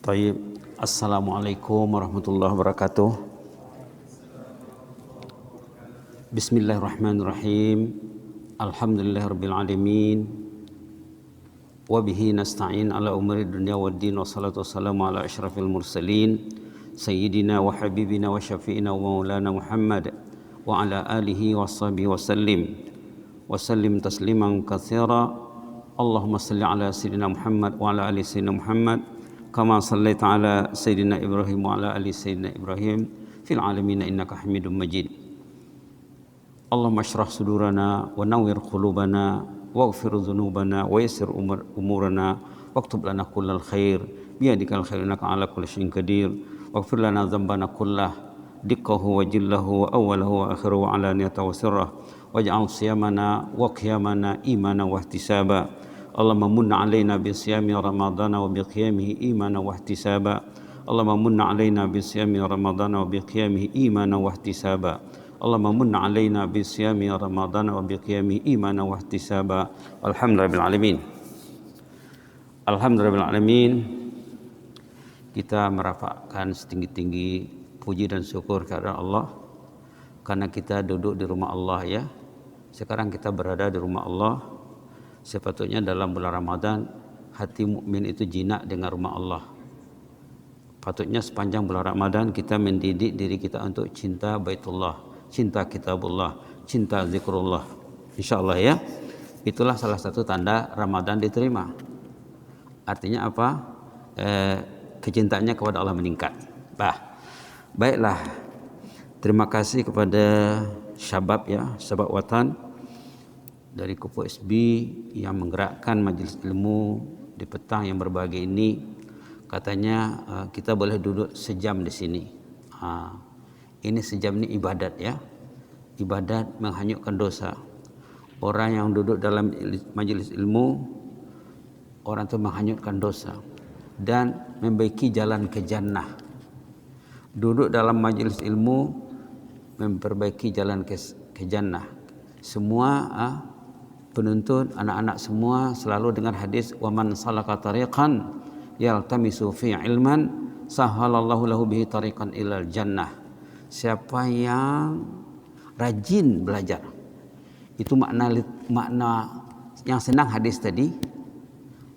Taib. Assalamualaikum warahmatullahi wabarakatuh. Bismillahirrahmanirrahim. Alhamdulillahirabbil alamin. Wa bihi nasta'in ala umuri dunya waddin, wassalatu wassalamu ala asyrafil mursalin sayyidina wa habibina wa syafi'ina wa maulana Muhammad wa ala alihi washabihi wasallim tasliman katsira. Allahumma salli ala sayyidina Muhammad wa ala ali sayyidina Muhammad kama sallaita ala sayyidina Ibrahim wa ala ali sayyidina Ibrahim fil alamin innaka Hamidum Majid. Allahumma shrah sudurana wa nawwir qulubana waghfir dhunubana wa yassir umurana waktub lana kullal khair biyadikal khair innaka ala kulli syai'in qadir waghfir lana dhanbana kullah dikkahu wa jillahu wa awwalahu wa akhiruhu wa alaniyatahu wa sirrah waj'al siyamana wa qiyamana imana wa ihtisaba. Allahumma munna alaina bi siyami ramadhana wa bi qiyamihi imana wa ihtisaba. Allahumma munna alaina bi siyami ramadhana wa bi qiyamihi imana wa ihtisaba. Allahumma munna alaina bi siyami ramadhana wa bi qiyamihi imana wa ihtisaba. Alhamdulillahil alamin. Alhamdulillahil alamin. Kita merapatkan setinggi-tinggi puji dan syukur kepada Allah karena kita duduk di rumah Allah ya. Sekarang kita berada di rumah Allah. Sepatutnya dalam bulan Ramadan hati mukmin itu jinak dengan rumah Allah. Patutnya sepanjang bulan Ramadan kita mendidik diri kita untuk cinta Baitullah, cinta Kitabullah, cinta zikrullah. Insyaallah ya. Itulah salah satu tanda Ramadan diterima. Artinya apa? Kecintaannya kepada Allah meningkat. Baiklah. Terima kasih kepada Syabab ya, Syabab Watan dari Kupu SB yang menggerakkan majelis ilmu di petang yang berbahagia ini. Katanya kita boleh duduk sejam di sini. Ini sejam ini ibadat ya. Ibadat menghanyutkan dosa. Orang yang duduk dalam majelis ilmu, orang itu menghanyutkan dosa dan membaiki jalan ke jannah. Duduk dalam majelis ilmu memperbaiki jalan ke jannah. Semua penuntut anak-anak semua selalu dengar hadis wa man salaka tariqan yaltamisu fi ilman sahalallahu lahu bihi tariqan ilal jannah. Siapa yang rajin belajar, itu makna yang senang hadis tadi.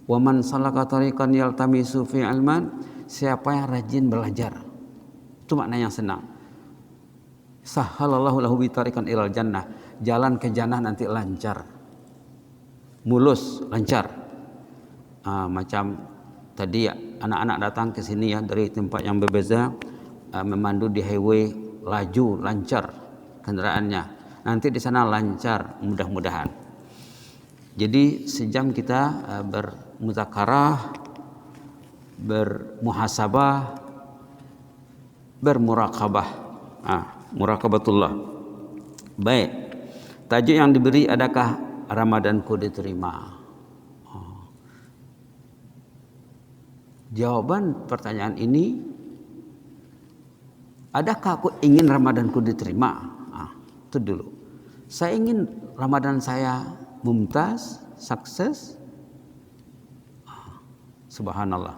Wa man salaka tariqan yaltamisu fi ilman, siapa yang rajin belajar, itu makna yang senang. Sahalallahu lahu bihi tariqan ilal jannah, jalan ke jannah nanti lancar, mulus, lancar. Macam tadi ya, anak-anak datang ke sini ya dari tempat yang berbeza, memandu di highway, laju, lancar kendaraannya. Nanti di sana lancar, mudah-mudahan. Jadi sejam kita bermuzakarah, bermuhasabah, bermuraqabah. Muraqabatullah. Baik. Tajuk yang diberi, adakah Ramadanku diterima? Jawaban pertanyaan ini, adakah aku ingin Ramadanku diterima? Itu dulu. Saya ingin Ramadan saya mumtaz, sukses. Subhanallah.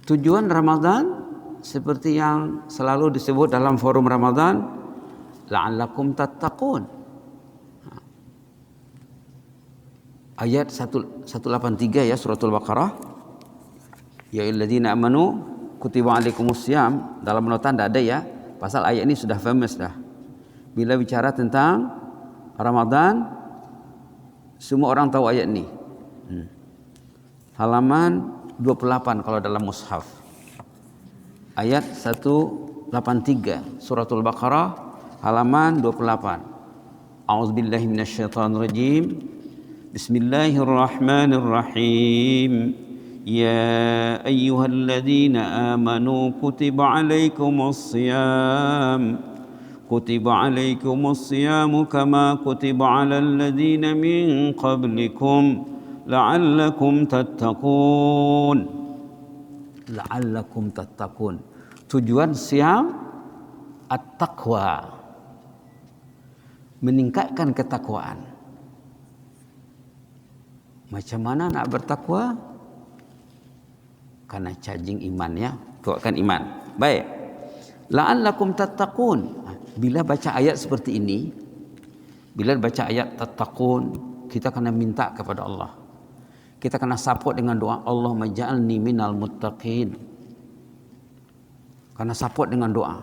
Tujuan Ramadan seperti yang selalu disebut dalam forum Ramadan, la'allakum tattaqun. Ayat 183 ya, suratul Baqarah. Ya ayyuhalladzina amanu kutiba alaikumussyam. Dalam notan tidak ada ya, pasal ayat ini sudah famous dah. Bila bicara tentang Ramadan, semua orang tahu ayat ini. Halaman 28 kalau dalam mushaf. Ayat 183 suratul Baqarah halaman 28. A'udzubillahi minasyaitonirrajim. Bismillahirrahmanirrahim. Ya ayyuhalladzina amanu kutiba alaikumussyam. Kutiba alaikumussyam kama kutiba alal ladzina min qablikum la'allakum tattaqun. La'allakum tattaqun. Tujuan siam at-taqwa, meningkatkan ketakwaan. Macam mana nak bertakwa? karena charging imannya, kuatkan iman. Baik. La'allakum tattaqun. Bila baca ayat seperti ini, bila baca ayat tattaqun, kita kena minta kepada Allah. Kita kena support dengan doa, Allahumma ja'alni minal muttaqin. Karena support dengan doa,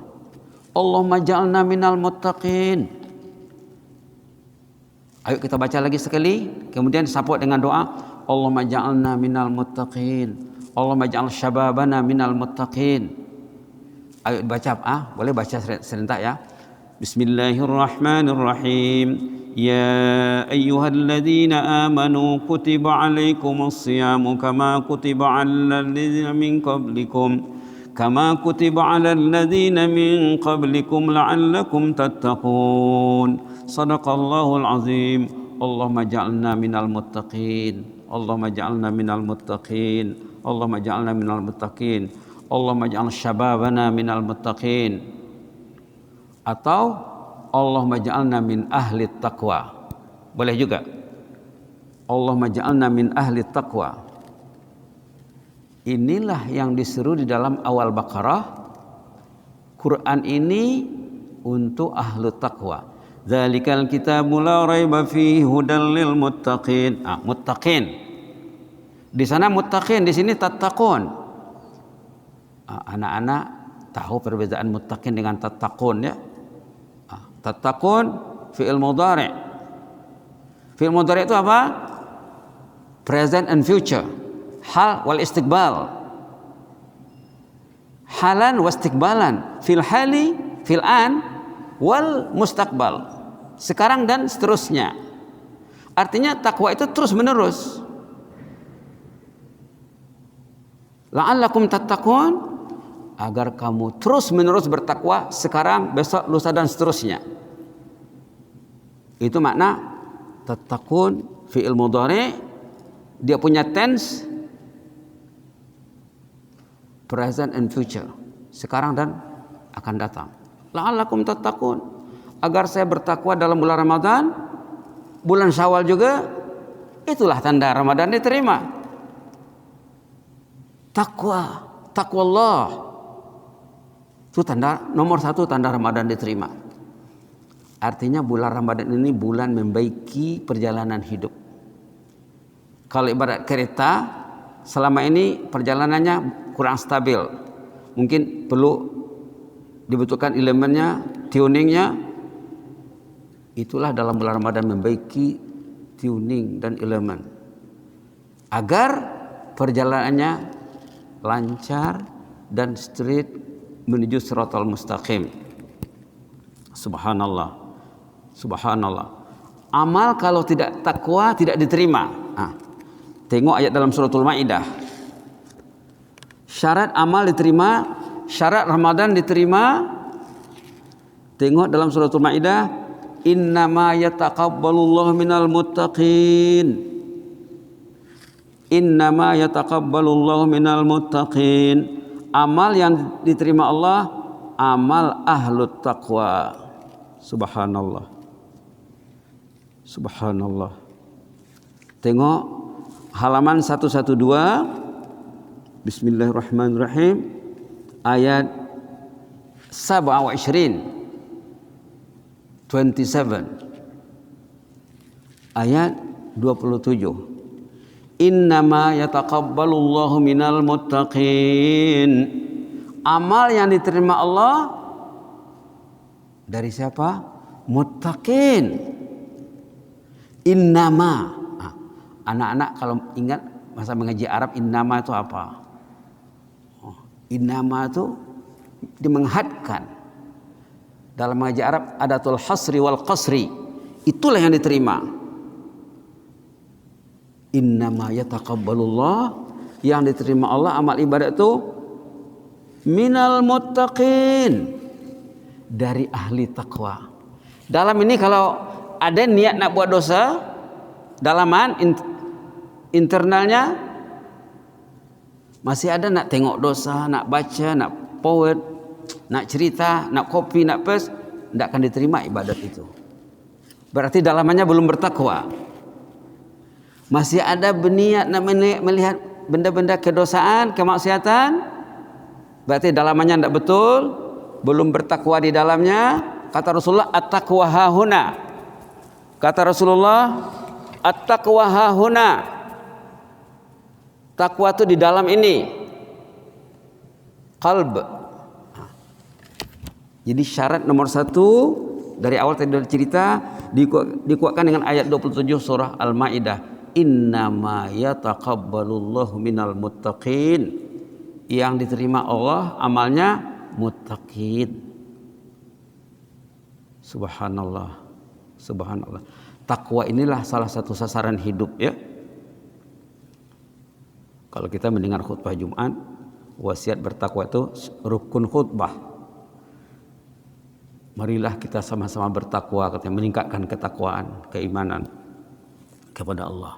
Allahumma ja'alna minal muttaqin. Ayo kita baca lagi sekali, kemudian support dengan doa, Allahumma ja'alna minal muttaqin. Allahumma ja'al syababana minal muttaqin. Ayo baca, boleh baca serentak ya. Bismillahirrahmanirrahim. Ya ayyuhalladzina amanu kutiba alaikumus siyamu kama kutiba alal ladzina min qablikum la'allakum tattaqun. Sadaqallahul azim. Allahumma ja'alna minal muttaqin. Allahumma ja'alna minal muttaqin. Allahumma ja'alna minal muttaqin. Allahumma ja'al syababana minal muttaqin. Atau Allahumma ja'alna min ahli taqwa. Boleh juga. Allahumma ja'alna min ahli taqwa. Inilah yang diseru di dalam awal Baqarah. Quran ini untuk ahlu taqwa. Dzalikal kitabu la raiba fihi hudal lil muttaqin. Muttaqin. Di sana muttaqin, di sini tattaqun. Anak-anak tahu perbedaan muttaqin dengan tattaqun ya? Tattaqun fi'il mudhari'. Fi'il mudhari' itu apa? Present and future. Hal wal istiqbal. Halan wa istiqbalan. Fil hali, fil an, wal mustaqbal. Sekarang dan seterusnya. Artinya takwa itu terus menerus. La'allakum tattaqun, agar kamu terus menerus bertakwa sekarang, besok, lusa dan seterusnya. Itu makna tattaqun fi'il mudhari'. Dia punya tense, present and future, sekarang dan akan datang. La'allakum tattaqun, agar saya bertakwa dalam bulan Ramadan, bulan Syawal juga. Itulah tanda Ramadan diterima. Takwa Allah itu tanda nomor satu, tanda Ramadan diterima. Artinya bulan Ramadan ini bulan membaiki perjalanan hidup. Kalau ibarat kereta, selama ini perjalanannya kurang stabil, mungkin perlu dibutuhkan elemennya, tuningnya. Itulah dalam bulan Ramadan membaiki tuning dan elemen agar perjalanannya lancar dan straight menuju siratal mustaqim. Subhanallah. Subhanallah. Amal kalau tidak takwa tidak diterima. Tengok ayat dalam suratul Maidah. Syarat amal diterima, syarat Ramadan diterima. Tengok dalam suratul Maidah, innama yataqabbalullahu minal muttaqin. Innama yataqabbalullahu minal muttaqin. Amal yang diterima Allah, amal ahlut taqwa. Subhanallah. Subhanallah. Tengok halaman 112. Bismillahirrahmanirrahim. Ayat 27. Ayat 27. Innama yataqabbalullahu minal muttaqin. Amal yang diterima Allah dari siapa? Muttaqin. Innama. Anak-anak kalau ingat masa mengaji Arab, innama itu apa? Innama itu dimenghatkan. Dalam mengaji Arab adatul hasri wal qasri. Itulah yang diterima. Innama yataqabbalullah, yang diterima Allah amal ibadat itu minal muttaqin, dari ahli takwa. Dalam ini kalau ada niat nak buat dosa, dalaman internalnya masih ada nak tengok dosa, nak baca, nak poet, nak cerita, nak copy, nak paste, tidak akan diterima ibadat itu. Berarti dalamannya belum bertakwa. Masih ada berniat nak melihat benda-benda kedosaan, kemaksiatan, berarti dalamannya tidak betul, belum bertakwa di dalamnya. Kata Rasulullah, at-taqwa hahuna. Kata Rasulullah, at-taqwa hahuna. Takwa itu di dalam ini, qalb. Jadi syarat nomor 1 dari awal tadi cerita dikuatkan dengan ayat 27 surah Al-Maidah. Innama yataqabbalullahu minal muttaqin. Yang diterima Allah amalnya muttaqin. Subhanallah. Subhanallah. Takwa inilah salah satu sasaran hidup ya. Kalau kita mendengar khutbah Jumat, wasiat bertakwa itu rukun khutbah. Marilah kita sama-sama bertakwa, katanya, meningkatkan ketakwaan, keimanan kepada Allah.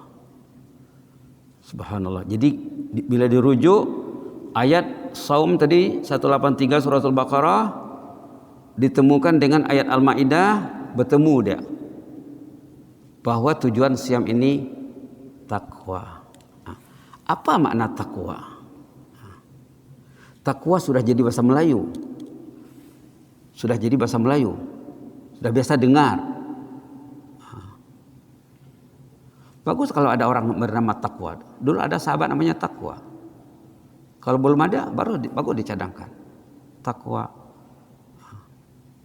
Subhanallah. Jadi bila dirujuk ayat Saum tadi 183 surah Al-Baqarah ditemukan dengan ayat Al-Maidah, bertemu dia. Bahwa tujuan siam ini takwa. Apa makna takwa? Takwa sudah jadi bahasa Melayu. Sudah jadi bahasa Melayu. Sudah biasa dengar. Bagus kalau ada orang bernama takwa. Dulu ada sahabat namanya takwa. Kalau belum ada, baru bagus dicadangkan. Takwa.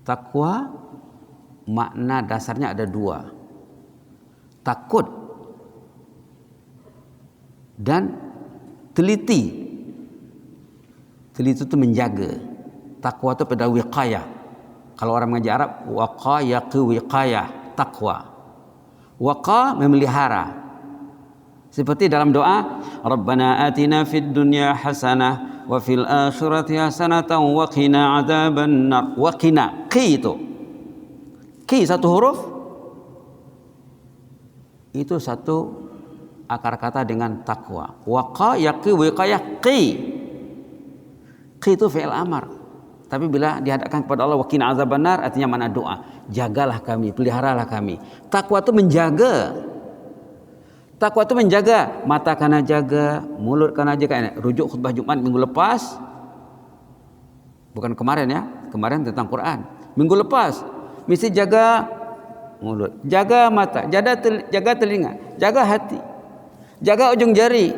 Takwa makna dasarnya ada 2. Takut dan teliti. Teliti itu menjaga. Takwa itu pada wiqayah. Kalau orang mengaji Arab, waqayaqi wiqayah, takwa. Waqa memelihara. Seperti dalam doa, Rabbana atina fid dunya hasanah wa fil akhirati hasanatan wa qina adzabannar. Wa qina, qi itu. Qi satu huruf itu satu akar kata dengan takwa. Waqa yaqi wiqayah qi. Qi itu fi'il amar. Tapi bila dihadapkan kepada Allah, waqina azabannar, artinya mana doa. Jagalah kami, peliharalah kami. Takwa itu menjaga. Takwa itu menjaga. Mata kana jaga, mulut kana jaga. Rujuk khutbah Jumat minggu lepas. Bukan kemarin ya. Kemarin tentang Quran. Minggu lepas. Mesti jaga mulut. Jaga mata. Jaga telinga. Jaga hati. Jaga ujung jari.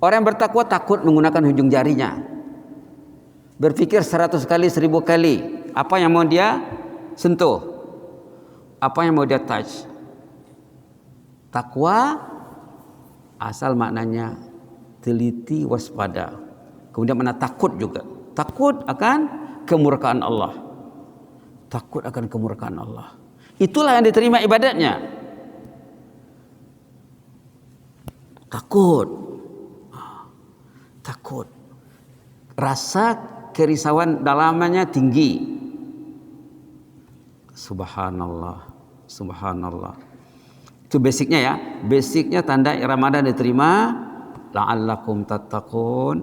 Orang yang bertakwa takut menggunakan ujung jarinya. Berpikir 100 kali, 1000 kali. Apa yang mau dia sentuh? Apa yang mau dia touch? Takwa asal maknanya teliti, waspada. Kemudian mana takut juga. Takut akan kemurkaan Allah. Takut akan kemurkaan Allah. Itulah yang diterima ibadatnya. Takut. Takut. Rasa kerisauan dalamnya tinggi. Subhanallah. Subhanallah. Itu basicnya ya. Basicnya tanda Ramadan diterima. La'allakum tattaqun.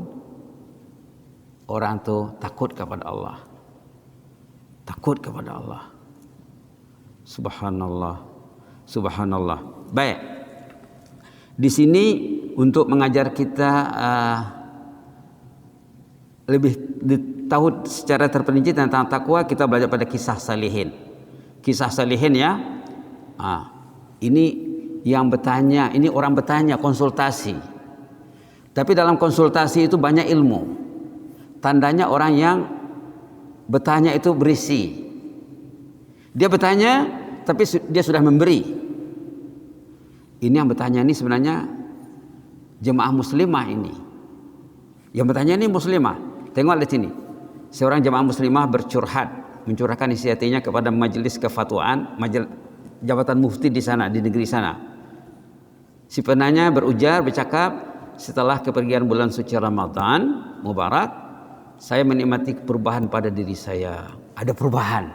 Orang tuh takut kepada Allah. Takut kepada Allah. Subhanallah. Subhanallah. Baik. Di sini untuk mengajar kita lebih tahu secara terperinci tentang takwa, kita belajar pada kisah salihin. Kisah salihin ya. Ini yang bertanya, ini orang bertanya, konsultasi. Tapi dalam konsultasi itu banyak ilmu. Tandanya orang yang bertanya itu berisi. Dia bertanya, tapi dia sudah memberi. Ini yang bertanya ini sebenarnya jemaah muslimah ini. Yang bertanya ini muslimah. Tengok di sini. Seorang jemaah muslimah bercurhat, mencurahkan isi hatinya kepada majelis kefatwaan, jabatan mufti di sana, di negeri sana. Si penanya berujar, bercakap, setelah kepergian bulan suci Ramadan Mubarak, saya menikmati perubahan pada diri saya. Ada perubahan,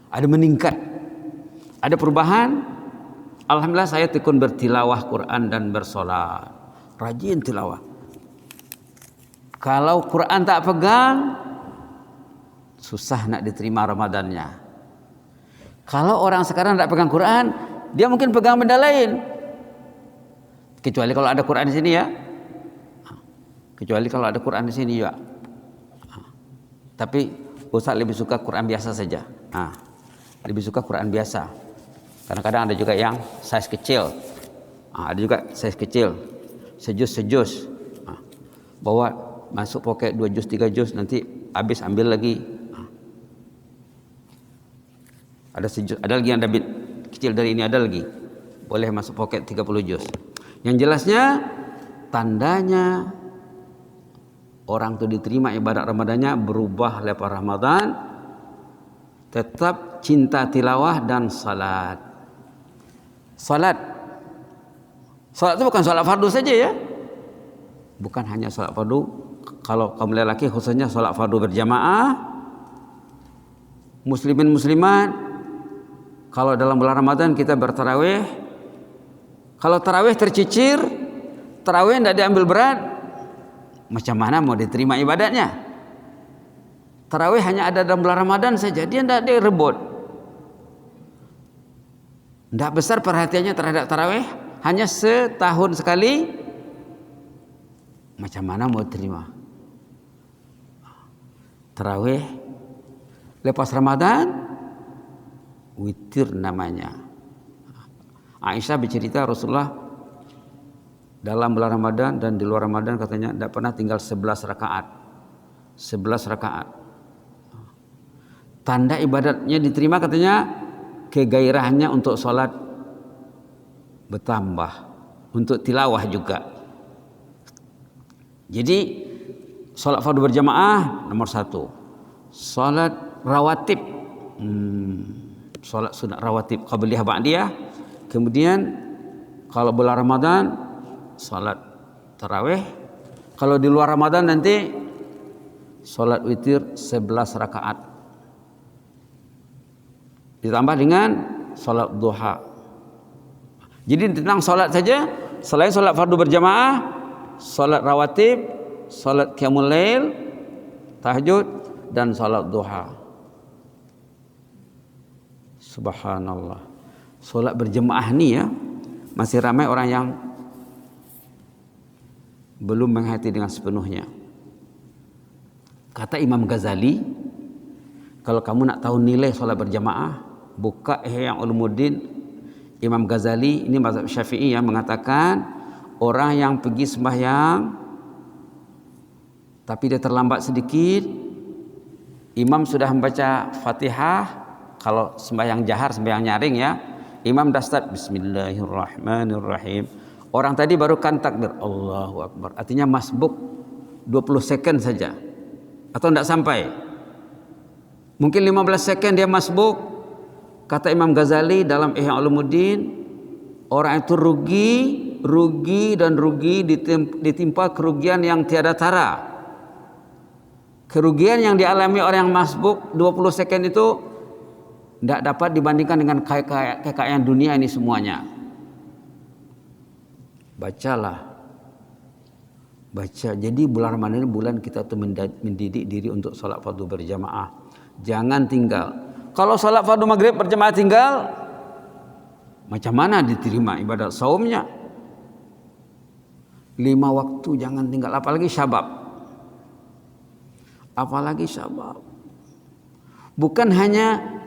ada meningkat, ada perubahan. Alhamdulillah saya tekun bertilawah Quran dan bersolat, rajin tilawah. Kalau Quran tak pegang, susah nak diterima Ramadannya. Kalau orang sekarang tak pegang Quran, dia mungkin pegang benda lain. Kecuali kalau ada Quran di sini ya. Kecuali kalau ada Quran di sini juga. Tapi Ustaz lebih suka Quran biasa saja. Lebih suka Quran biasa. Kadang-kadang ada juga yang size kecil. Ada juga size kecil. Sejus. Bawa masuk poket 2 juz 3 juz, nanti habis ambil lagi. Ada sejus, ada lagi yang lebih kecil dari ini, ada lagi. Boleh masuk poket 30 juz. Yang jelasnya tandanya orang itu diterima ibadat Ramadannya berubah lepas Ramadan, tetap cinta tilawah dan salat. Salat itu bukan salat fardu saja ya. Bukan hanya salat fardu. Kalau kaum lelaki khususnya salat fardu berjamaah. Muslimin muslimat, kalau dalam bulan Ramadan kita bertarawih. Kalau tarawih tercicir, tarawih tidak diambil berat, macam mana mau diterima ibadatnya? Tarawih hanya ada dalam bulan Ramadan saja, dia tidak direbut. Tidak besar perhatiannya terhadap tarawih, hanya setahun sekali. Macam mana mau terima? Tarawih lepas Ramadan, witir namanya. Aisyah bercerita Rasulullah dalam bulan Ramadan dan di luar Ramadan katanya tidak pernah tinggal 11 rakaat. 11 rakaat. Tanda ibadatnya diterima katanya kegairahnya untuk sholat bertambah, untuk tilawah juga. Jadi sholat fardu berjamaah nomor 1. Sholat rawatib, sholat sunat rawatib qabliyah ba'diyah. Kemudian kalau bulan Ramadan salat tarawih. Kalau di luar Ramadan nanti salat witir 11 rakaat. Ditambah dengan salat duha. Jadi tentang salat saja, selain salat fardu berjamaah, salat rawatib, salat qiyamul lail, tahajud dan salat duha. Subhanallah. Salat berjemaah ni ya, masih ramai orang yang belum menghayati dengan sepenuhnya. Kata Imam Ghazali, kalau kamu nak tahu nilai salat berjamaah, buka Ihya Ulumuddin. Imam Ghazali ini mazhab Syafi'i yang mengatakan orang yang pergi sembahyang tapi dia terlambat sedikit, imam sudah membaca Fatihah. Kalau sembahyang jahar, sembahyang nyaring ya, imam dah start Bismillahirrahmanirrahim. Orang tadi baru kan takbir Allahu Akbar. Artinya masbuk 20 second saja. Atau tidak sampai. Mungkin 15 second dia masbuk. Kata Imam Ghazali dalam Ihya Ulumuddin, orang itu rugi ditimpa kerugian yang tiada tara. Kerugian yang dialami orang yang masbuk 20 second itu tidak dapat dibandingkan dengan kekayaan dunia ini semuanya. Bacalah. Baca. Jadi bulan Ramadan ini bulan kita tuh mendidik diri untuk salat fardu berjamaah. Jangan tinggal. Kalau salat fardu maghrib berjamaah tinggal, macam mana diterima ibadat saumnya? 5 waktu jangan tinggal, apalagi syabab. Apalagi syabab. Bukan hanya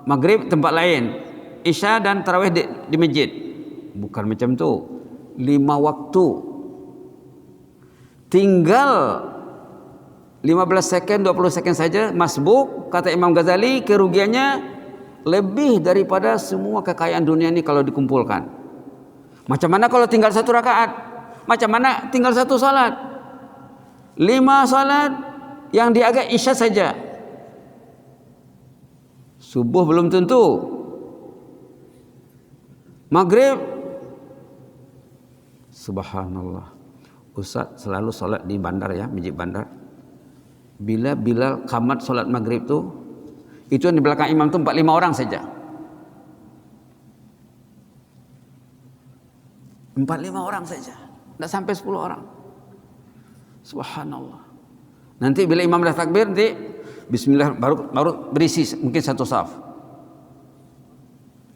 maghrib tempat lain, isya dan tarawih di masjid. Bukan macam tu. 5 waktu. Tinggal 15 second, 20 second saja masbuk, kata Imam Ghazali, kerugiannya lebih daripada semua kekayaan dunia ini kalau dikumpulkan. Macam mana kalau tinggal 1 rakaat? Macam mana tinggal 1 salat? 5 salat yang diagak isya saja. Subuh belum tentu. Maghrib, subhanallah. Ustaz selalu solat di bandar ya, masjid bandar. Bila Bilal qamat solat maghrib tu, itu di belakang imam tu 4-5 orang saja. 4-5 orang saja, tidak sampai 10 orang. Subhanallah. Nanti bila imam dah takbir, nanti Bismillah baru berisi mungkin 1 saf.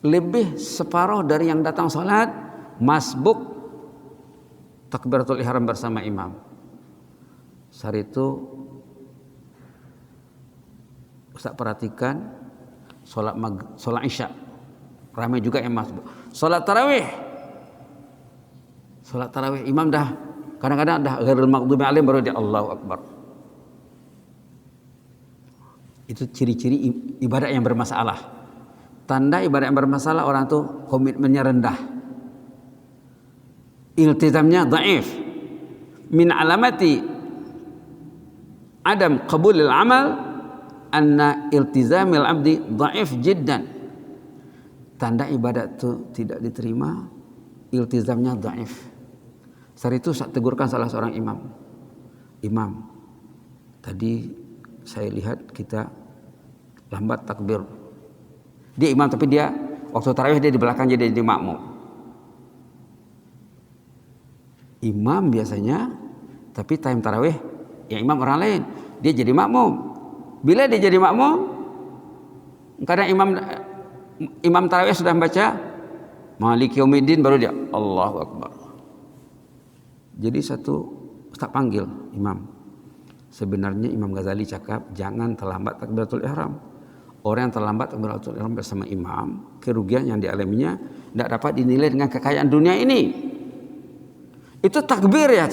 Lebih separuh dari yang datang salat masbuk takbiratul ihram bersama imam. Saat itu Ustaz perhatikan sholat isya ramai juga yang masuk. Sholat tarawih imam dah kadang-kadang dah ghairil maghdubi alaihim baru dia Allahu Akbar. Itu ciri-ciri ibadah yang bermasalah. Tanda ibadah yang bermasalah, orang tuh komitmennya rendah, iltizamnya dhaif. Min alamati adam qabulil amal anna iltizamil abdi dhaif jiddan. Tanda ibadat itu tidak diterima, iltizamnya dhaif. Saat itu saya tegurkan salah seorang imam, tadi saya lihat kita lambat takbir. Dia imam tapi dia waktu tarawih dia di belakang jadi makmum. Imam biasanya, tapi time tarawih yang imam orang lain, dia jadi makmum. Bila dia jadi makmum, kadang imam tarawih sudah membaca Maliki Yaumiddin baru dia Allahu Akbar. Jadi Ustaz panggil imam. Sebenarnya Imam Ghazali cakap jangan terlambat takbiratul ihram. Orang yang terlambat takbiratul ihram bersama imam, kerugian yang dialaminya tidak dapat dinilai dengan kekayaan dunia ini. Itu takbir ya,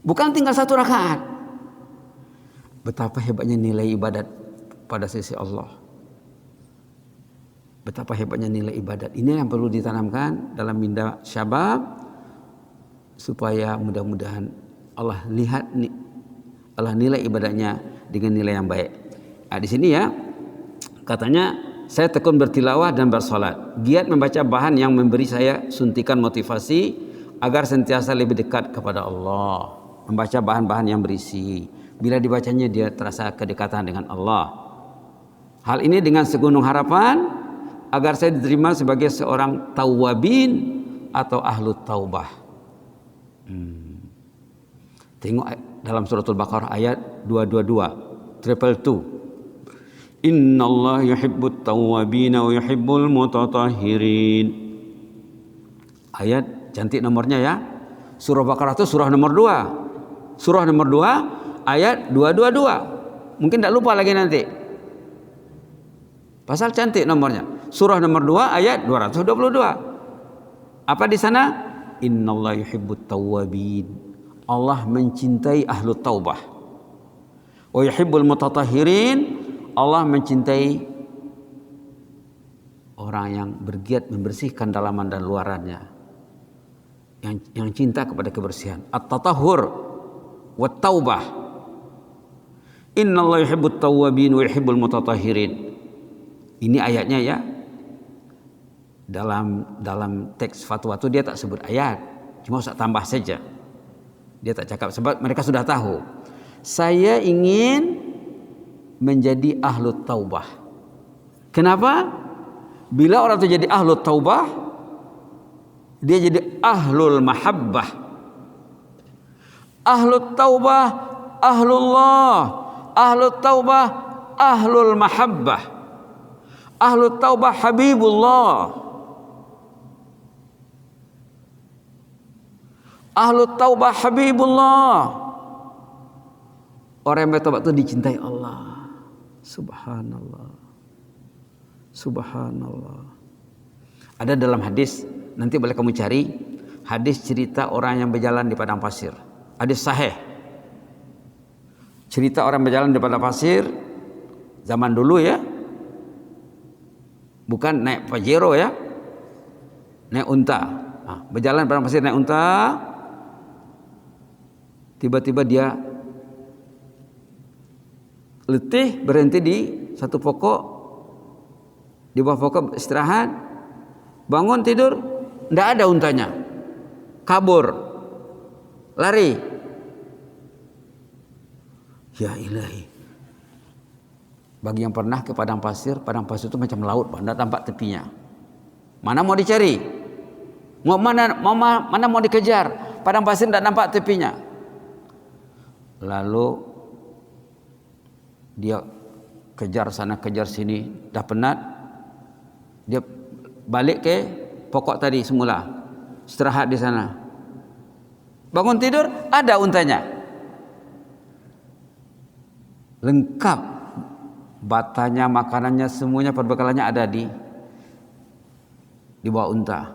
bukan tinggal 1 rakaat. Betapa hebatnya nilai ibadat pada sisi Allah. Betapa hebatnya nilai ibadat. Ini yang perlu ditanamkan dalam minda syabab supaya mudah-mudahan Allah lihat Allah nilai ibadahnya dengan nilai yang baik. Di sini ya katanya, saya tekun bertilawah dan bersolat, giat membaca bahan yang memberi saya suntikan motivasi agar sentiasa lebih dekat kepada Allah. Membaca bahan-bahan yang berisi, bila dibacanya dia terasa kedekatan dengan Allah. Hal ini dengan segunung harapan agar saya diterima sebagai seorang tawwabin atau ahlu taubah. Tengok dalam suratul Baqarah ayat 222, 222. Innallaha yuhibbut tawwabina wa yuhibbul mutatahhirin. Ayat cantik nomornya ya. Surah Baqarah itu surah nomor 2. Surah nomor 2 ayat 222. Mungkin tidak lupa lagi nanti. Pasal cantik nomornya. Surah nomor 2 ayat 222. Apa di sana? Innallaha yuhibbut tawwabin. Allah mencintai ahlu taubah. Wa yuhibbul mutatahhirin. Allah mencintai orang yang bergiat membersihkan dalaman dan luarannya, yang cinta kepada kebersihan. At-tatahhur wa taubah. Innallaha yuhibbut tawwabin wa yuhibbul mutatahhirin. Ini ayatnya ya. Dalam teks fatwa itu dia tak sebut ayat, cuma usah tambah saja. Dia tak cakap sebab mereka sudah tahu. Saya ingin menjadi ahlu taubah. Kenapa? Bila orang itu jadi ahlu taubah, dia jadi ahlul mahabbah. Ahlu taubah, ahlullah. Ahlu taubah, ahlul mahabbah. Ahlu taubah, habibullah. Ahlu taubah, habibullah. Orang yang bertobat itu dicintai Allah. Subhanallah. Subhanallah. Ada dalam hadis, nanti boleh kamu cari, hadis cerita orang yang berjalan di padang pasir. Hadis sahih. Cerita orang berjalan di padang pasir zaman dulu ya. Bukan naik Pajero ya. Naik unta. Berjalan di padang pasir naik unta. Tiba-tiba dia letih, berhenti di satu pokok, di bawah pokok istirahat, bangun tidur, tidak ada untanya, kabur, lari. Ya ilahi. Bagi yang pernah ke padang pasir itu macam laut, tidak tampak tepinya. Mana mau dicari? Mana mau dikejar? Padang pasir tidak nampak tepinya. Lalu dia kejar sana kejar sini, dah penat, dia balik ke pokok tadi semula. istirahat di sana. Bangun tidur, ada untanya. Lengkap. Batanya, makanannya, semuanya perbekalannya ada di bawah unta.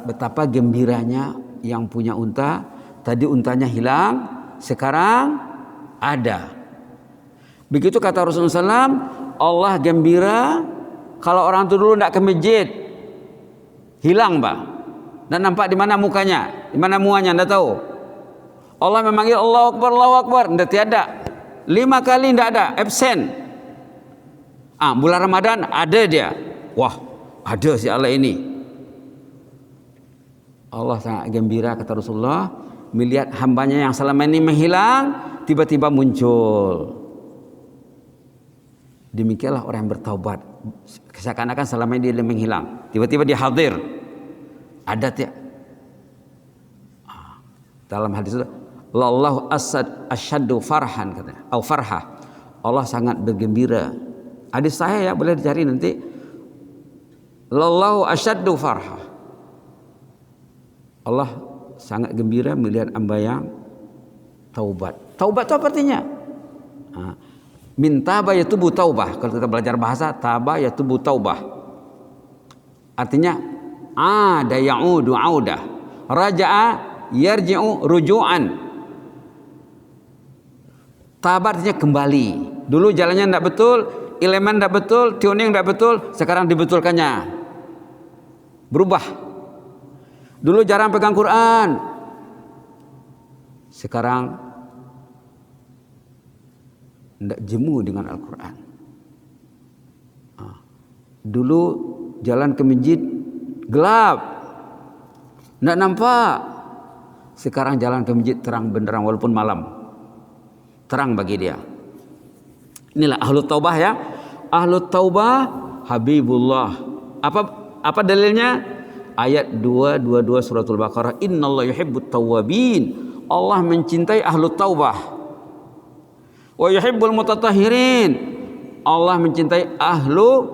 Betapa gembiranya yang punya unta. Tadi untanya hilang, sekarang ada. Begitu kata Rasulullah SAW, Allah gembira kalau orang itu dulu tidak ke masjid, hilang Pak, dan nampak di mana mukanya, di mana muanya, tidak tahu. Allah memanggil Allahu Akbar, tidak tiada. 5 kali tidak ada, absen. Bulan Ramadan ada dia. Wah, ada si Allah ini. Allah sangat gembira kata Rasulullah melihat hambanya yang selama ini menghilang tiba-tiba muncul. Demikianlah orang yang bertaubat. Seakan-akan selama ini dia menghilang, tiba-tiba dia hadir. Ada tiap. Dalam hadis itu, Allahu asyaddu farhan katanya, atau farha. Allah sangat bergembira. Hadis saya ya, boleh dicari nanti. Allahu asyaddu farha. Allah sangat gembira melihat hamba yang taubat. Taubat itu apa artinya? Min taba yatubu taubah. Kalau kita belajar bahasa, taba yatubu taubah. Artinya ada ya'udu audah. Raja'a yarji'u ruju'an. Taba artinya kembali. Dulu jalannya tidak betul, elemen tidak betul, tuning tidak betul, sekarang dibetulkannya. Berubah. Dulu jarang pegang Quran, sekarang tidak jemu dengan Al-Quran. Dulu jalan ke masjid gelap, tidak nampak. Sekarang jalan ke masjid terang benderang walaupun malam, terang bagi dia. Inilah ahlu taubah ya. Ahlu taubah Habibullah. Apa dalilnya? Ayat 222 suratul Baqarah. Innallaha yuhibbut tawwabin. Allah mencintai ahlu taubah. Wa yuhibbul mutatahhirin. Allah mencintai ahlu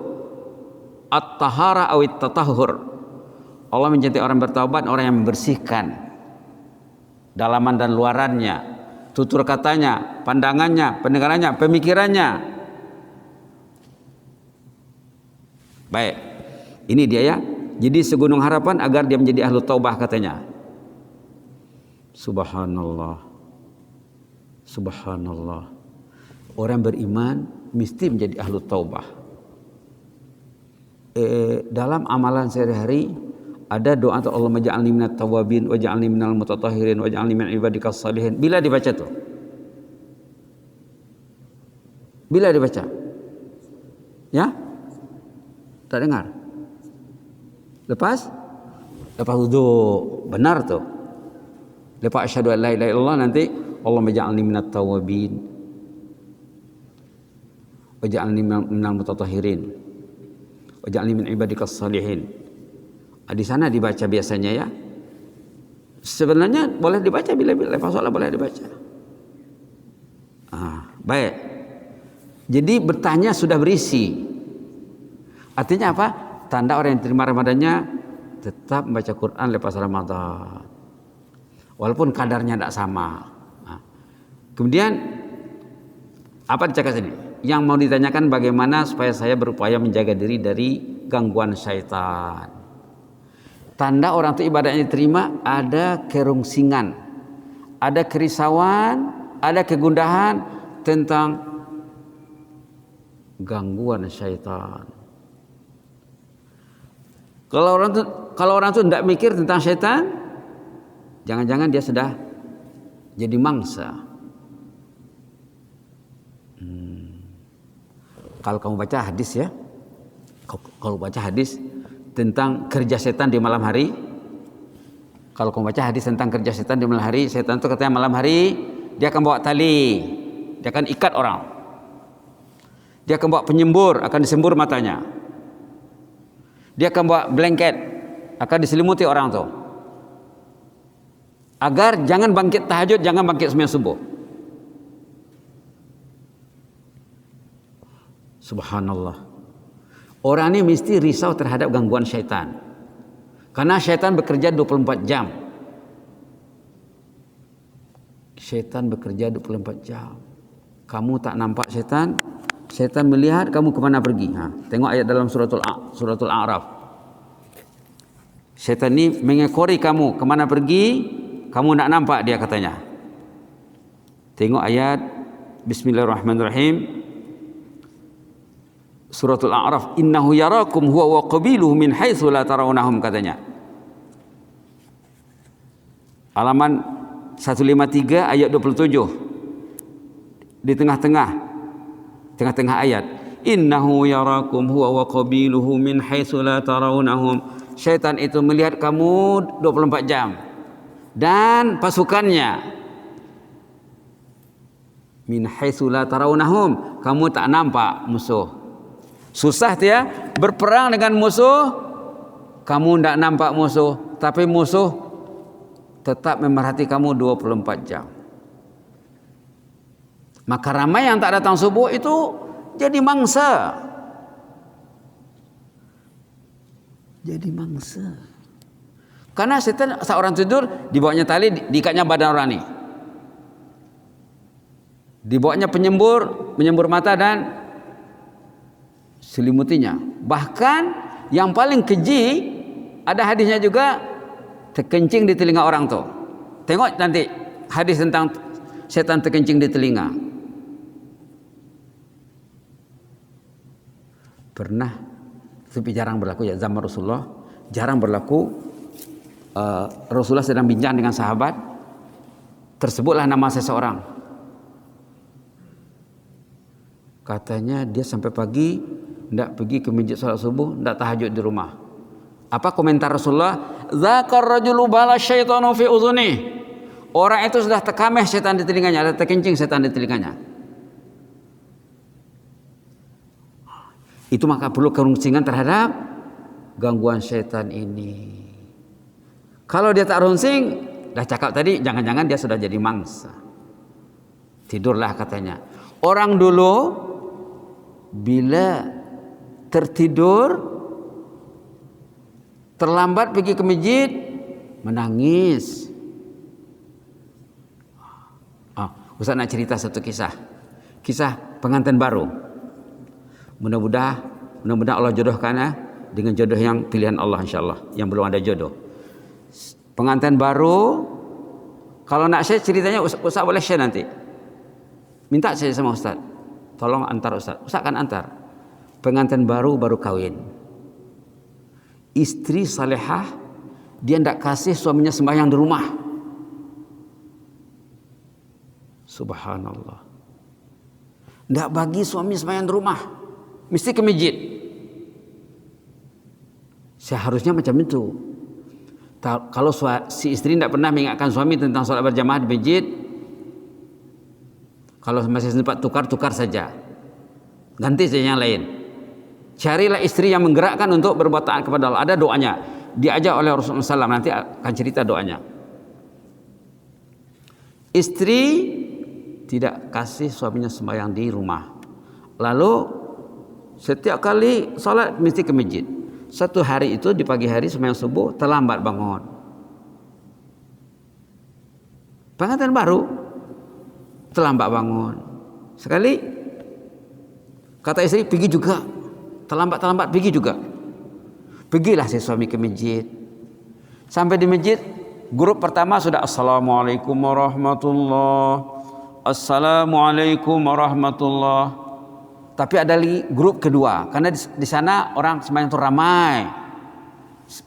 at-tahara awit tatahhur. Allah mencintai orang bertaubat, orang yang membersihkan dalaman dan luarannya, tutur katanya, pandangannya, pendengarannya, pemikirannya. Baik, ini dia ya. Jadi segunung harapan agar dia menjadi ahlu taubah katanya. Subhanallah. Subhanallah. Orang beriman mesti menjadi ahlu taubah. Dalam amalan sehari-hari ada doa Allah maj'alni minat tawabin waj'alni minal mutatahhirin waj'alni min ibadikas salihin. Bila dibaca tuh? Bila dibaca? Ya? Tak dengar? Lepas wudu, benar tuh. Lepas asyhadu an la ilaha illallah nanti Allah maj'alni minat tawabin waj'alni minal mutatahhirin waj'alni min ibadikas salihin. Di sana dibaca biasanya ya. Sebenarnya boleh dibaca bila lepas sholat boleh dibaca. Baik. Jadi bertanya sudah berisi. Artinya apa? Tanda orang yang terima Ramadannya tetap membaca Quran lepas Ramadan. Walaupun kadarnya tidak sama. Kemudian apa dicakap sini? Yang mau ditanyakan bagaimana supaya saya berupaya menjaga diri dari gangguan syaitan. Tanda orang itu ibadahnya diterima ada kerungsingan, ada kerisauan, ada kegundahan tentang gangguan syaitan. Kalau orang itu tidak mikir tentang syaitan, jangan-jangan dia sudah jadi mangsa. Kalau kamu baca hadis ya, kalau baca hadis tentang kerja setan di malam hari, kalau kamu baca hadis tentang kerja setan di malam hari, setan itu katanya malam hari dia akan bawa tali, dia akan ikat orang, dia akan bawa penyembur, akan disembur matanya, dia akan bawa blanket, akan diselimuti orang itu, agar jangan bangkit tahajud, jangan bangkit sembahyang subuh. Subhanallah. Orang ini mesti risau terhadap gangguan syaitan. Karena syaitan bekerja 24 jam. Syaitan bekerja 24 jam. Kamu tak nampak syaitan, syaitan melihat kamu kemana pergi. Tengok ayat dalam suratul A'raf. Syaitan ini mengekori kamu kemana pergi, kamu nak nampak dia katanya. Tengok ayat Bismillahirrahmanirrahim. Suratul A'raf, innahu yarakum huwa wa qabiluhu min haitsu la tarawnahum katanya. Halaman 153 ayat 27. Di tengah-tengah ayat, innahu yarakum huwa wa qabiluhu min haitsu la tarawnahum. Syaitan itu melihat kamu 24 jam dan pasukannya min haitsu la tarawnahum, kamu tak nampak musuh. Susah dia berperang dengan musuh, kamu tidak nampak musuh, tapi musuh tetap memerhati kamu 24 jam. Maka ramai yang tak datang subuh itu jadi mangsa. Jadi mangsa. Karena setan seorang tidur, dibawanya tali, diikatnya badan orang ini. Dibawanya penyembur mata dan selimutinya. Bahkan yang paling keji, ada hadisnya juga, terkencing di telinga orang tuh. Tengok nanti hadis tentang setan terkencing di telinga. Pernah, tapi jarang berlaku ya zaman Rasulullah, jarang berlaku. Rasulullah sedang bincang dengan sahabat, tersebutlah nama seseorang. Katanya dia sampai pagi tidak pergi ke masjid salat subuh, tidak tahajud di rumah. Apa komentar Rasulullah? Zakar rajulu bala syaitanu fi udhuni. Orang itu sudah terkameh setan di telinganya, ada terkencing setan di telinganya. Itu maka perlu kerunsingan terhadap gangguan setan ini. Kalau dia tak runsing, dah cakap tadi, jangan-jangan dia sudah jadi mangsa. Tidurlah katanya. Orang dulu bila tertidur, terlambat pergi ke masjid, menangis. Ustaz nak cerita satu kisah pengantin baru. Mudah-mudahan Allah jodohkan dengan jodoh yang pilihan Allah insyaallah, yang belum ada jodoh. Pengantin baru, kalau nak share ceritanya Ustaz boleh share nanti. Minta saya sama Ustaz, tolong antar Ustaz kan antar. Pengantin baru kawin, istri salehah, dia tidak kasih suaminya sembahyang di rumah. Subhanallah, tidak bagi suami sembahyang di rumah, mesti ke masjid. Seharusnya macam itu. Kalau si istri tidak pernah mengingatkan suami tentang sholat berjamaah di masjid, kalau masih sempat tukar saja, ganti saja yang lain. Carilah istri yang menggerakkan untuk berbuat taat kepada Allah. Ada doanya, diajak oleh Rasulullah SAW, nanti akan cerita doanya. Istri tidak kasih suaminya sembahyang di rumah, lalu setiap kali sholat mesti ke masjid. Satu hari itu di pagi hari sembahyang subuh terlambat bangun. Pengantin baru terlambat bangun. Sekali kata istri, pergi juga. Terlambat pergi juga. Pergilah si suami ke masjid. Sampai di masjid, grup pertama sudah Assalamualaikum warahmatullahi, Assalamualaikum warahmatullahi. Tapi ada lagi grup kedua, karena di sana orang sembahyang itu ramai.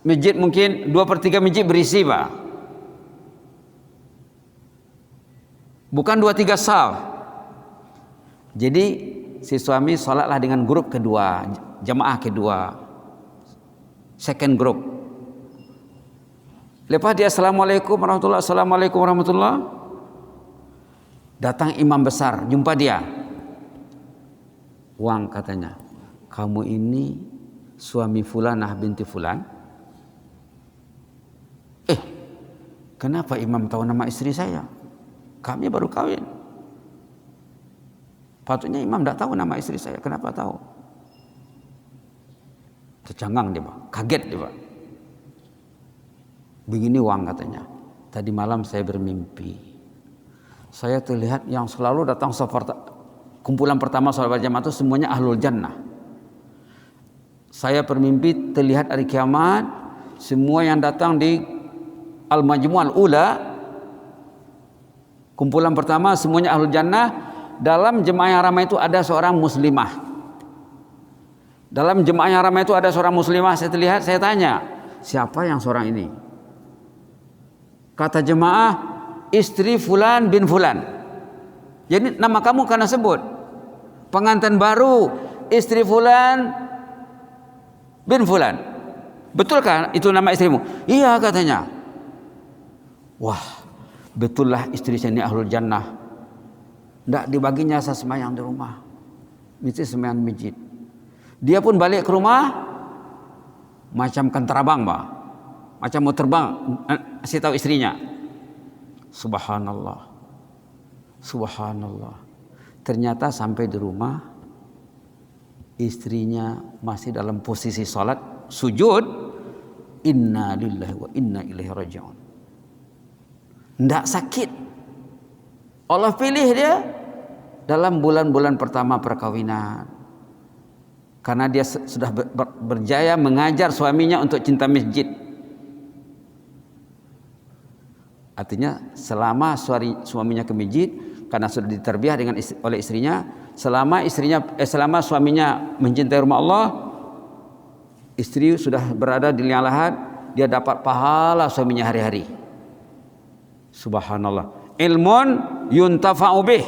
Masjid mungkin 2/3 masjid berisi, Pak. Bukan 2/3 saf. Jadi si suami sholatlah dengan grup kedua, jamaah kedua, second group. Lepas dia Assalamualaikum warahmatullahi, Assalamualaikum warahmatullahi, datang imam besar, jumpa dia. Wang katanya, kamu ini suami fulanah binti fulan? Kenapa imam tahu nama istri saya? Kami baru kawin. Patutnya imam tidak tahu nama istri saya. Kenapa tahu? Tercengang dia, Pak. Kaget dia, Pak. Begini Wang katanya, tadi malam saya bermimpi. Saya terlihat yang selalu datang kumpulan pertama salat berjamaah itu semuanya ahlul jannah. Saya bermimpi terlihat hari kiamat, semua yang datang di Al-Majmu'ah Al-Ula, kumpulan pertama semuanya ahlul jannah. Dalam jemaah yang ramai itu ada seorang muslimah. Dalam jemaah yang ramai itu ada seorang muslimah. Saya terlihat, saya tanya, siapa yang seorang ini? Kata jemaah, istri fulan bin fulan. Jadi nama kamu karena sebut. Pengantin baru, istri fulan bin fulan. Betulkah itu nama istrimu? Iya katanya. Wah, betullah istri saya ini ahlul jannah. Tidak dibaginya saya semayang di rumah. Mesti semayang di masjid. Dia pun balik ke rumah macam kan terbang, Pak. Macam mau terbang, kasih tahu istrinya. Subhanallah. Subhanallah. Ternyata sampai di rumah istrinya masih dalam posisi salat sujud. Inna lillahi wa inna ilaihi raji'un. Tidak sakit. Allah pilih dia dalam bulan-bulan pertama perkawinan. Karena dia sudah berjaya mengajar suaminya untuk cinta masjid. Artinya selama suaminya ke masjid, karena sudah diterbiah oleh istrinya, selama suaminya mencintai rumah Allah, istri sudah berada di liang lahat, dia dapat pahala suaminya hari-hari. Subhanallah. Ilmun yuntafa'u bih.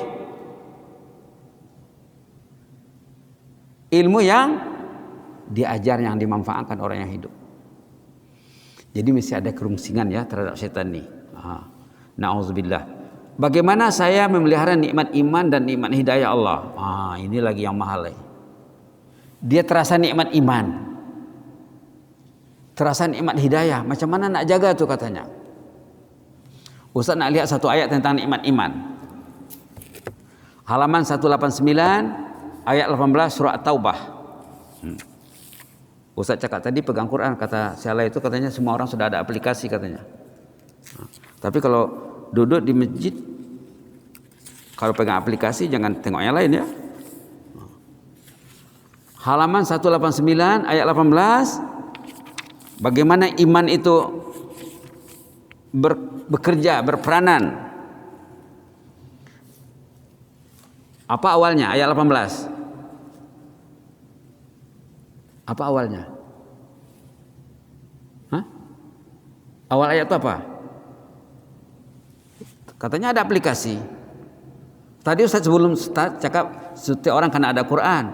Ilmu yang diajar, yang dimanfaatkan orang yang hidup. Jadi mesti ada kerungsingan ya terhadap setan nih. Na'udzubillah. Bagaimana saya memelihara nikmat iman dan nikmat hidayah Allah? Ini lagi yang mahal. Dia terasa nikmat iman, terasa nikmat hidayah. Macam mana nak jaga tuh katanya? Ustaz nak lihat satu ayat tentang nikmat iman. Halaman 189 ayat 18 surah At-Taubah. Ustaz cakap tadi pegang Quran, kata Syala itu katanya semua orang sudah ada aplikasi katanya. Tapi kalau duduk di masjid, kalau pegang aplikasi jangan tengok yang lain ya. Halaman 189 ayat 18, bagaimana iman itu bekerja, berperanan. Apa awalnya? Ayat 18. Apa awalnya? Awal ayat itu apa? Katanya ada aplikasi. Tadi Ustaz sebelum start cakap setiap orang kena ada Quran.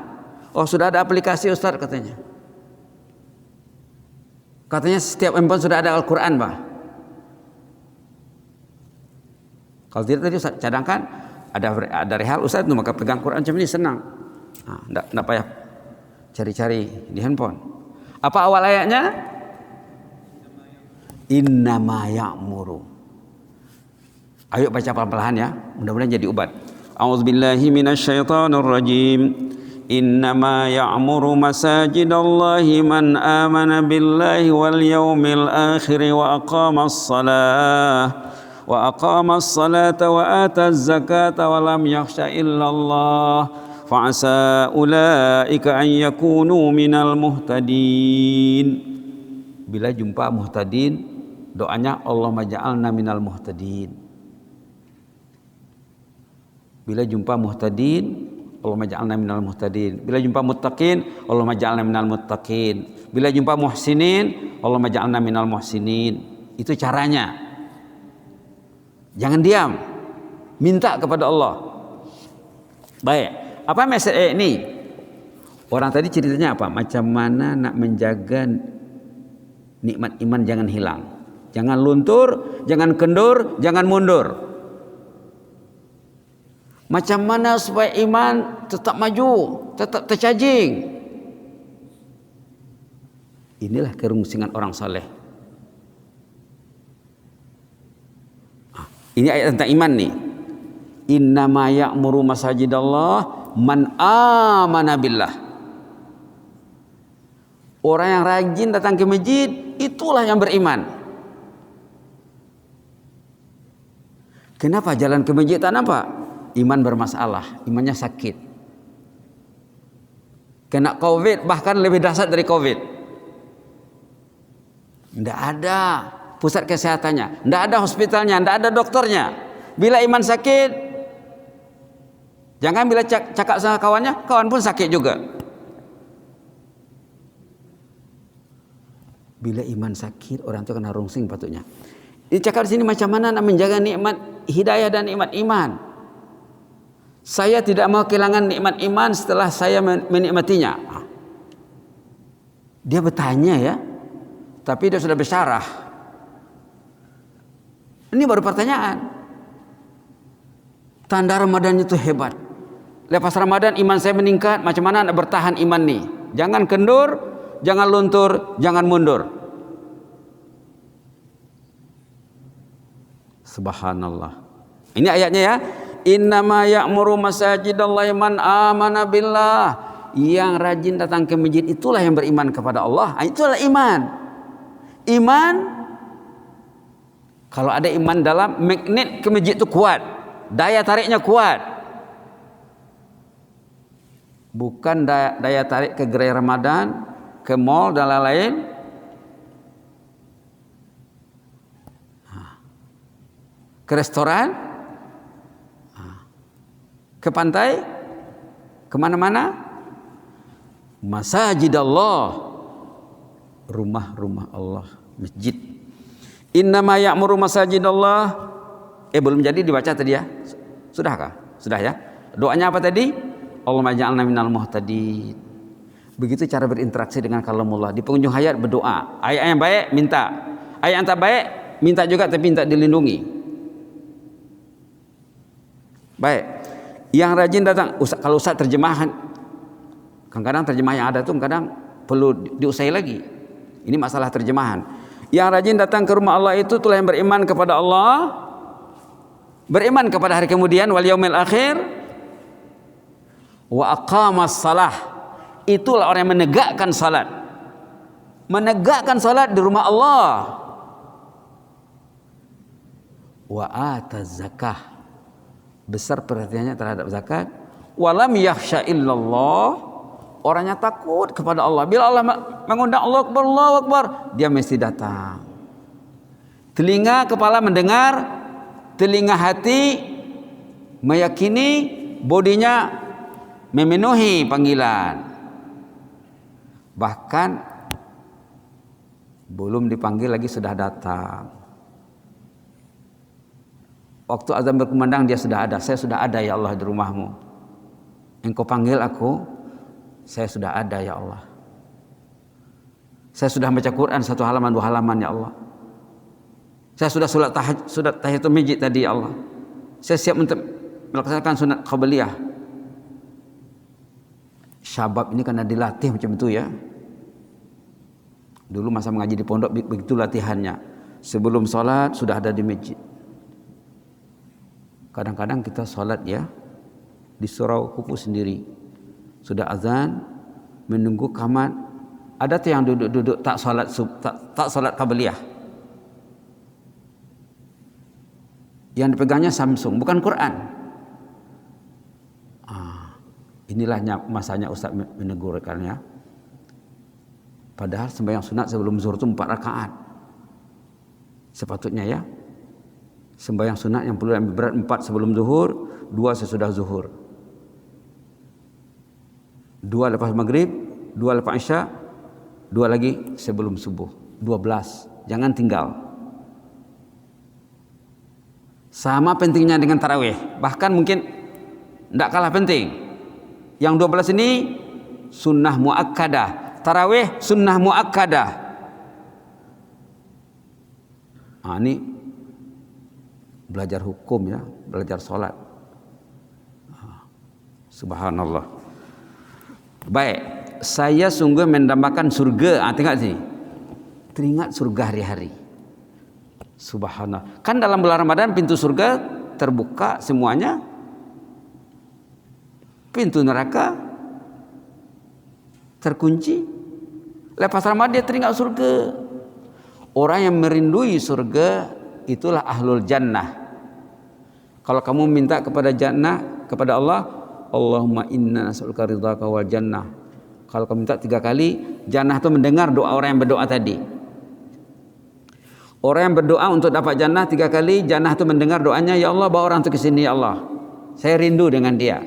Oh sudah ada aplikasi Ustaz katanya. Katanya setiap handphone sudah ada Al-Quran Pak. Kalau tidak tadi Ustaz cadangkan ada rehal Ustaz itu maka pegang Quran macam ini senang. Tidak payah cari-cari di handphone. Apa awal ayatnya? Innama ya'muru. Ayo baca pelan-pelan ya, mudah-mudahan jadi obat. A'udzubillahi minasyaitonir rajim. Innama ya'muru masajidallahi man amana billahi wal yaumil akhir wa aqamas salata wa ataz zakata wa lam yakhsha illallah fa'asa ulaika an yakunu minal muhtadin. Bila jumpa muhtadin, doanya Allahumma ja'alna minal muhtadin. Bila jumpa muhtadin, Allahumma ja'alna minal muhtadin. Bila jumpa muttaqin, Allahumma ja'alna minal muttaqin. Bila jumpa muhsinin, Allahumma ja'alna minal muhsinin. Itu caranya. Jangan diam. Minta kepada Allah. Baik. Apa message ini? Orang tadi ceritanya apa? Macam mana nak menjaga nikmat iman jangan hilang. Jangan luntur, jangan kendur, jangan mundur. Macam mana supaya iman tetap maju, tetap tercharging. Inilah kerungsingan orang saleh. Ini ayat tentang iman nih. Innama ya'muru masajidallah man amana billah. Orang yang rajin datang ke masjid, itulah yang beriman. Kenapa jalan ke masjid tak nampak? Iman bermasalah, imannya sakit. Kena COVID, bahkan lebih dahsyat dari COVID. Tidak ada pusat kesehatannya, tidak ada hospitalnya, tidak ada dokternya. Bila iman sakit, jangan bila cakap sama kawannya, kawan pun sakit juga. Bila iman sakit, orang itu kena rungsing patutnya. Dicakap di sini macam mana nak menjaga nikmat hidayah dan nikmat iman. Saya tidak mau kehilangan nikmat iman setelah saya menikmatinya. Dia bertanya ya, tapi dia sudah bersyarah. Ini baru pertanyaan. Tanda Ramadan itu hebat. Lepas Ramadan iman saya meningkat. Macam mana nak bertahan iman nih? Jangan kendur, jangan luntur, jangan mundur. Subhanallah. Ini ayatnya ya. Innama ya'muru masajidallahi man amana billah. Yang rajin datang ke masjid itulah yang beriman kepada Allah. Itulah iman. Iman, kalau ada iman dalam, magnet ke masjid itu kuat. Daya tariknya kuat. Bukan daya tarik ke gerai Ramadan, ke mall dan lain-lain. Ke restoran, ke pantai, kemana-mana. Masajid Allah, rumah-rumah Allah, masjid. Innama ya'muru masajid Allah. Belum jadi dibaca tadi ya? Sudahkah? Sudah ya? Doanya apa tadi? Allahumma ja'alna minal muhtadin. Begitu cara berinteraksi dengan kalamullah. Di penghujung hayat berdoa. Ayat yang baik minta. Ayat yang tak baik minta juga, tapi minta dilindungi. Baik. Yang rajin datang, kalau Ustaz terjemahan, kadang-kadang terjemah yang ada tuh kadang perlu diusai lagi. Ini masalah terjemahan. Yang rajin datang ke rumah Allah itu itulah yang beriman kepada Allah, beriman kepada hari kemudian, wal yaumil akhir, wa aqamas salah. Itulah orang yang menegakkan salat. Menegakkan salat di rumah Allah. Wa ataz zakah. Besar perhatiannya terhadap zakat. Walam yakhsha illallah. Orangnya takut kepada Allah. Bila Allah mengundang Allahu Akbar, Allahu Akbar, dia mesti datang. Telinga kepala mendengar, telinga hati meyakini, bodinya memenuhi panggilan. Bahkan belum dipanggil lagi sudah datang. Waktu azan berkumandang dia sudah ada. Saya sudah ada ya Allah di rumahmu. Engkau panggil aku, saya sudah ada ya Allah. Saya sudah baca Quran 1 halaman 2 halaman ya Allah. Saya sudah sudah tahiyatul masjid tadi ya Allah. Saya siap untuk melaksanakan sunat qabliyah. Syabab ini karena dilatih macam itu ya. Dulu masa mengaji di pondok begitu latihannya. Sebelum sholat sudah ada di masjid. Kadang-kadang kita sholat ya di surau kuku sendiri. Sudah azan, menunggu qamat. Ada tuh yang duduk-duduk tak sholat qabliyah. Yang dipegangnya Samsung, bukan Quran. Inilah masanya Ustaz menegurkannya. Padahal sembahyang sunat sebelum zuhur itu 4 rakaat. Sepatutnya ya. Sembahyang sunat yang perlu lebih berat 4 sebelum zuhur, 2 sesudah zuhur. 2 lepas maghrib, 2 lepas isya, 2 lagi sebelum subuh. 12. Jangan tinggal. Sama pentingnya dengan tarawih. Bahkan mungkin tidak kalah penting. Yang 12 ini sunnah muakkadah. Tarawih sunnah muakkadah. Ini belajar hukum ya, belajar sholat. Subhanallah. Baik, saya sungguh mendambakan surga. Tengok sini. Teringat surga hari-hari. Subhanallah. Kan dalam bulan Ramadan pintu surga terbuka semuanya. Pintu neraka terkunci. Lepas Ramadan dia teringat surga. Orang yang merindui surga itulah ahlul jannah. Kalau kamu minta kepada jannah, kepada Allah, Allahumma inna nas'aluka ridhaka wal jannah. Kalau kamu minta 3 kali, jannah itu mendengar doa orang yang berdoa tadi. Orang yang berdoa untuk dapat jannah 3 kali, jannah itu mendengar doanya, ya Allah bawa orang itu ke sini ya Allah. Saya rindu dengan dia.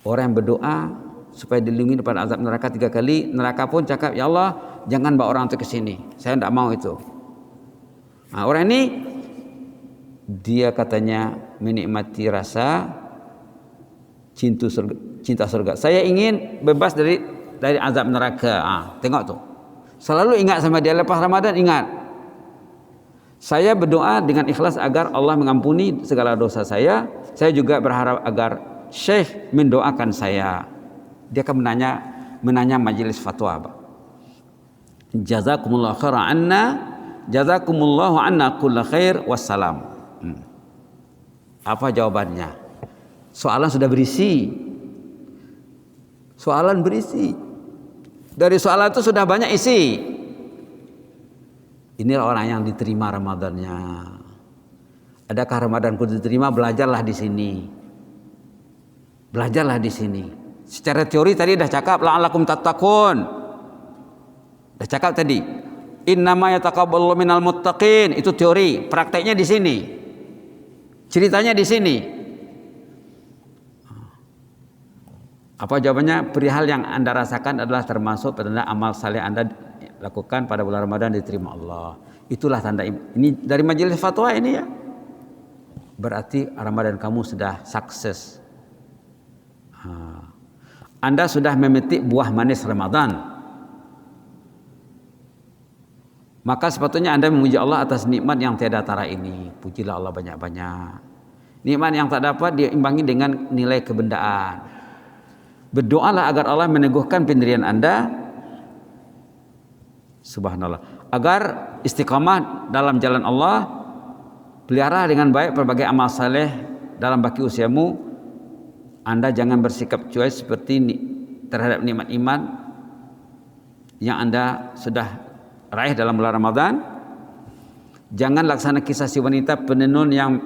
Orang yang berdoa supaya dilindungi daripada azab neraka 3 kali, neraka pun cakap, ya Allah jangan bawa orang itu ke sini. Saya tidak mau itu. Nah, orang ini dia katanya menikmati rasa cinta surga. Saya ingin bebas dari azab neraka. Tengok tuh. Selalu ingat sama dia lepas Ramadan, ingat. Saya berdoa dengan ikhlas agar Allah mengampuni segala dosa saya. Saya juga berharap agar Syekh mendoakan saya. Dia akan menanya majelis fatwa. Jazakumullahu khairan anna, jazakumullahu anna kulla khair wassalam. Apa jawabannya? Soalan sudah berisi. Soalan berisi. Dari soalan itu sudah banyak isi. Inilah orang yang diterima Ramadannya. Adakah Ramadanku diterima? Belajarlah di sini. Belajarlah di sini. Secara teori tadi dah cakap la'allakum tattaqun. Dah cakap tadi. Innama yataqabbalu minal muttaqin. Itu teori, prakteknya di sini. Ceritanya di sini. Apa jawabannya? Perihal yang Anda rasakan adalah termasuk tanda amal saleh Anda lakukan pada bulan Ramadan diterima Allah. Itulah tanda ini dari majelis fatwa ini ya. Berarti Ramadan kamu sudah sukses. Anda sudah memetik buah manis Ramadan. Maka sepatutnya Anda memuji Allah atas nikmat yang tiada tara ini. Pujilah Allah banyak-banyak. Nikmat yang tak dapat diimbangi dengan nilai kebendaan. Berdoalah agar Allah meneguhkan pendirian Anda. Subhanallah. Agar istiqamah dalam jalan Allah. Pelihara dengan baik berbagai amal saleh dalam baki usiamu. Anda jangan bersikap cuek seperti terhadap nikmat iman yang Anda sudah raih dalam bulan Ramadan. Jangan laksana kisah si wanita penenun yang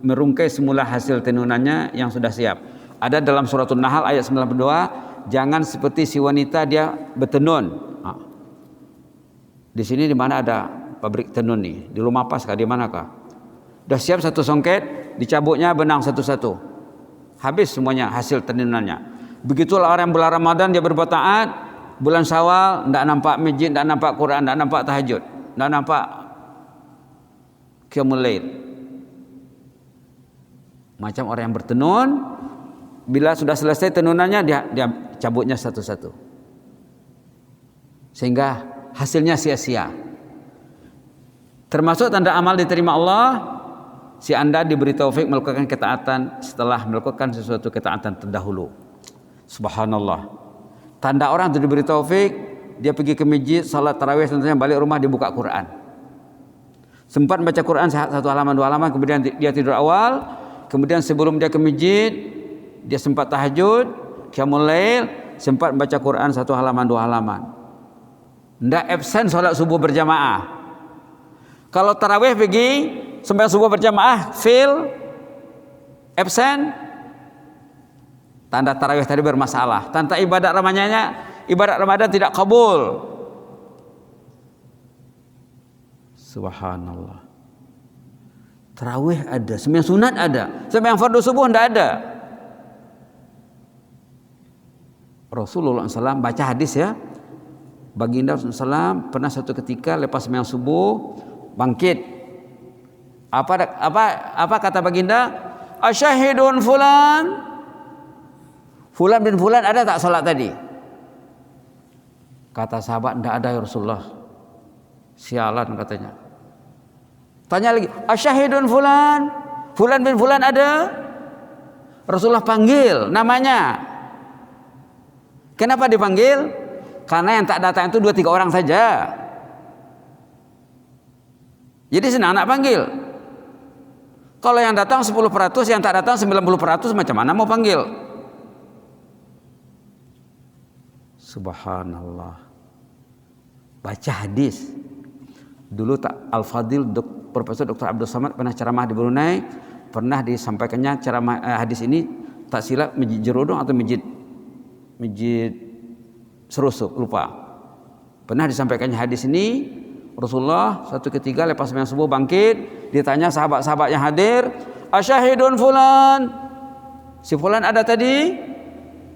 merungkai semula hasil tenunannya yang sudah siap. Ada dalam suratul Nahl ayat 92, jangan seperti si wanita dia bertenun. Di sini di mana ada pabrik tenun nih? Di Lumapas kah? Di manakah? Dah siap satu songket, dicabutnya benang satu-satu. Habis semuanya hasil tenunannya. Begitulah orang yang bulan Ramadan dia berbuat taat, bulan Syawal tidak nampak masjid, tidak nampak Quran, tidak nampak tahajud, tidak nampak qiyamul lail. Macam orang yang bertenun, bila sudah selesai tenunannya dia cabutnya satu-satu. Sehingga hasilnya sia-sia. Termasuk tanda amal diterima Allah, si Anda diberi taufik melakukan ketaatan setelah melakukan sesuatu ketaatan terdahulu. Subhanallah. Tanda orang itu diberi taufik, dia pergi ke masjid, salat tarawih, tentunya balik rumah dia buka Quran. Sempat baca Quran 1 halaman 2 halaman, kemudian dia tidur awal, kemudian sebelum dia ke masjid, dia sempat tahajud, qiyamul lail, sempat baca Quran 1 halaman 2 halaman. Tidak absen salat subuh berjamaah. Kalau tarawih pergi sembahyang subuh berjamaah, fail, absen, tanda tarawih tadi bermasalah. Tanda ibadat Ramadan tidak kabul. Subhanallah. Tarawih ada, sembahyang sunat ada, sembahyang fardu subuh tidak ada. Rasulullah SAW baca hadis ya. Baginda SAW pernah suatu ketika lepas sembahyang subuh bangkit. Apa kata baginda? Asyahidun fulan. Fulan bin fulan ada tak salat tadi? Kata sahabat, tidak ada ya Rasulullah. Sialan katanya. Tanya lagi, asyahidun fulan. Fulan bin fulan ada? Rasulullah panggil namanya. Kenapa dipanggil? Karena yang tak datang itu 2-3 orang saja. Jadi senang nak panggil. Kalau yang datang 10%, yang tak datang 90%, macam mana mau panggil? Subhanallah. Baca hadis. Dulu Al-Fadil Profesor Dr. Abdul Samad pernah ceramah di Brunei, pernah disampaikannya ceramah hadis ini tak silap Masjid Jerudong atau Masjid Serusuk, lupa. Pernah disampaikannya hadis ini, Rasulullah suatu ketika lepas sembahyang subuh bangkit, ditanya sahabat-sahabat yang hadir, asyahidun fulan, si fulan ada tadi?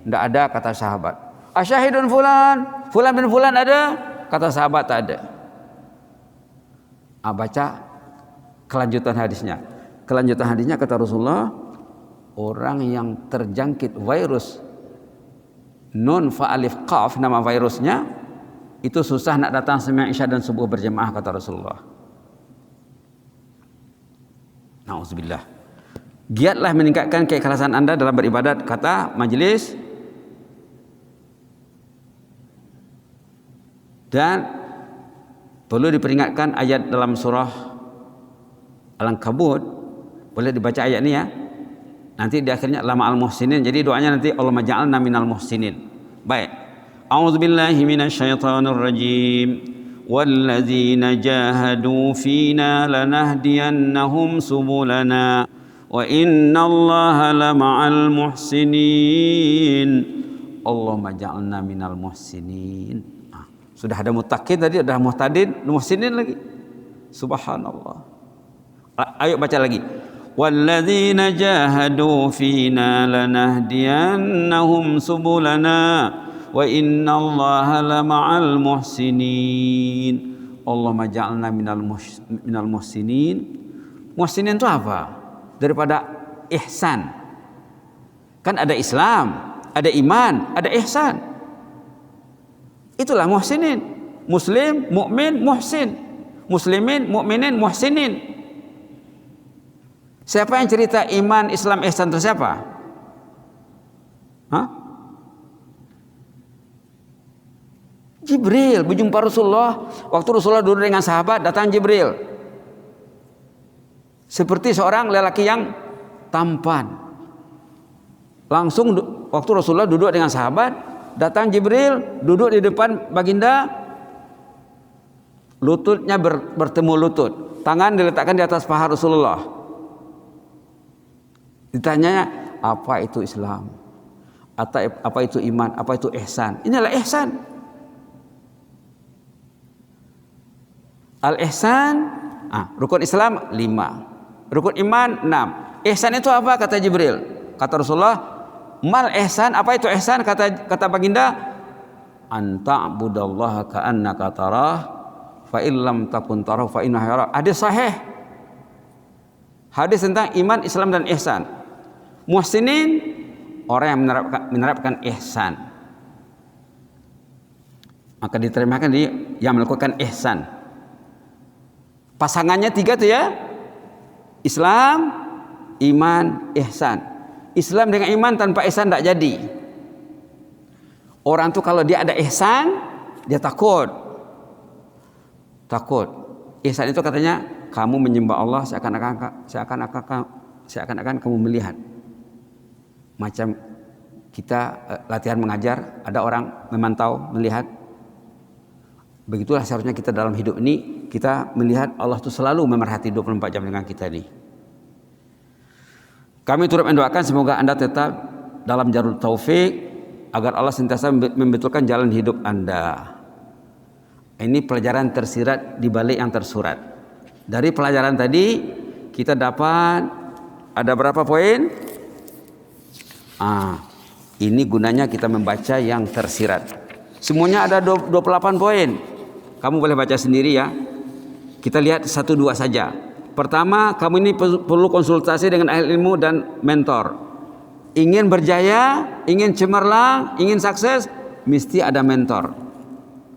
Tidak ada, kata sahabat. Asyahidun fulan, fulan bin fulan ada? Kata sahabat tak ada. Baca kelanjutan hadisnya. Kelanjutan hadisnya kata Rasulullah, orang yang terjangkit virus nun fa alif qaf, nama virusnya, itu susah nak datang sembahyang isya dan subuh berjemaah, kata Rasulullah. Nauzubillah. Giatlah meningkatkan keikhlasan Anda dalam beribadat, kata majelis. Dan perlu diperingatkan ayat dalam surah Al-Ankabut, boleh dibaca ayat ini ya. Nanti di akhirnya lama al-muhsinin. Jadi doanya nanti Allahumma ja'alna minal muhsinin. Baik. A'udzubillahi minasyaitonir rajim. Walladzina jahadu fina lanahdiyannahum subulana wa innallaha lama'al muhsinin. Allahumma ja'alna minal muhsinin. Sudah ada muttaqin tadi, ada muhtadin, muhsinin lagi. Subhanallah. Ayo baca lagi. Walladzina jahadu fina lanahdiyannahum subulana wa innallaha lama'al muhsinin. Allahumma ja'alna minal muhsinin. Muhsinin itu apa? Daripada ihsan. Kan ada Islam, ada iman, ada ihsan. Itulah muhsinin. Muslim, mukmin, muhsin. Muslimin, mukminin, muhsinin. Siapa yang cerita iman, Islam, ihsan itu siapa? Hah? Jibril berjumpa Rasulullah. Waktu Rasulullah duduk dengan sahabat, datang Jibril. Seperti seorang lelaki yang tampan. Langsung waktu Rasulullah duduk dengan sahabat, datang Jibril, duduk di depan baginda. Lututnya bertemu lutut. Tangan diletakkan di atas paha Rasulullah. Ditanya, apa itu Islam? Apa itu iman? Apa itu ihsan? Inilah ihsan. Al-ihsan, rukun Islam 5, rukun iman 6. Ihsan itu apa? Kata Jibril. Kata Rasulullah, mal ihsan, apa itu ihsan? Kata baginda, anta'budallaha ka'annaka tarah, fa illam takun tarah fa innahu yarak. Hadis sahih. Hadis tentang iman, Islam dan ihsan. Muhsinin, orang yang menerapkan ihsan, maka diterimakan dia yang melakukan ihsan. Pasangannya 3 tuh ya, Islam, iman, ihsan. Islam dengan iman tanpa ihsan tidak jadi. Orang tuh kalau dia ada ihsan, dia takut. Ihsan itu katanya kamu menyembah Allah seakan-akan kamu melihat. Macam kita latihan mengajar, ada orang memantau, melihat. Begitulah seharusnya kita dalam hidup ini, kita melihat Allah itu selalu memerhati 24 jam dengan kita ini. Kami turut mendoakan semoga Anda tetap dalam jalur taufik, agar Allah sentiasa membetulkan jalan hidup Anda. Ini pelajaran tersirat di balik yang tersurat. Dari pelajaran tadi kita dapat ada berapa poin? Ini gunanya kita membaca yang tersirat. Semuanya ada 28 poin. Kamu boleh baca sendiri ya. Kita lihat 1-2 saja. Pertama, kamu ini perlu konsultasi dengan ahli ilmu dan mentor. Ingin berjaya, ingin cemerlang, ingin sukses, mesti ada mentor.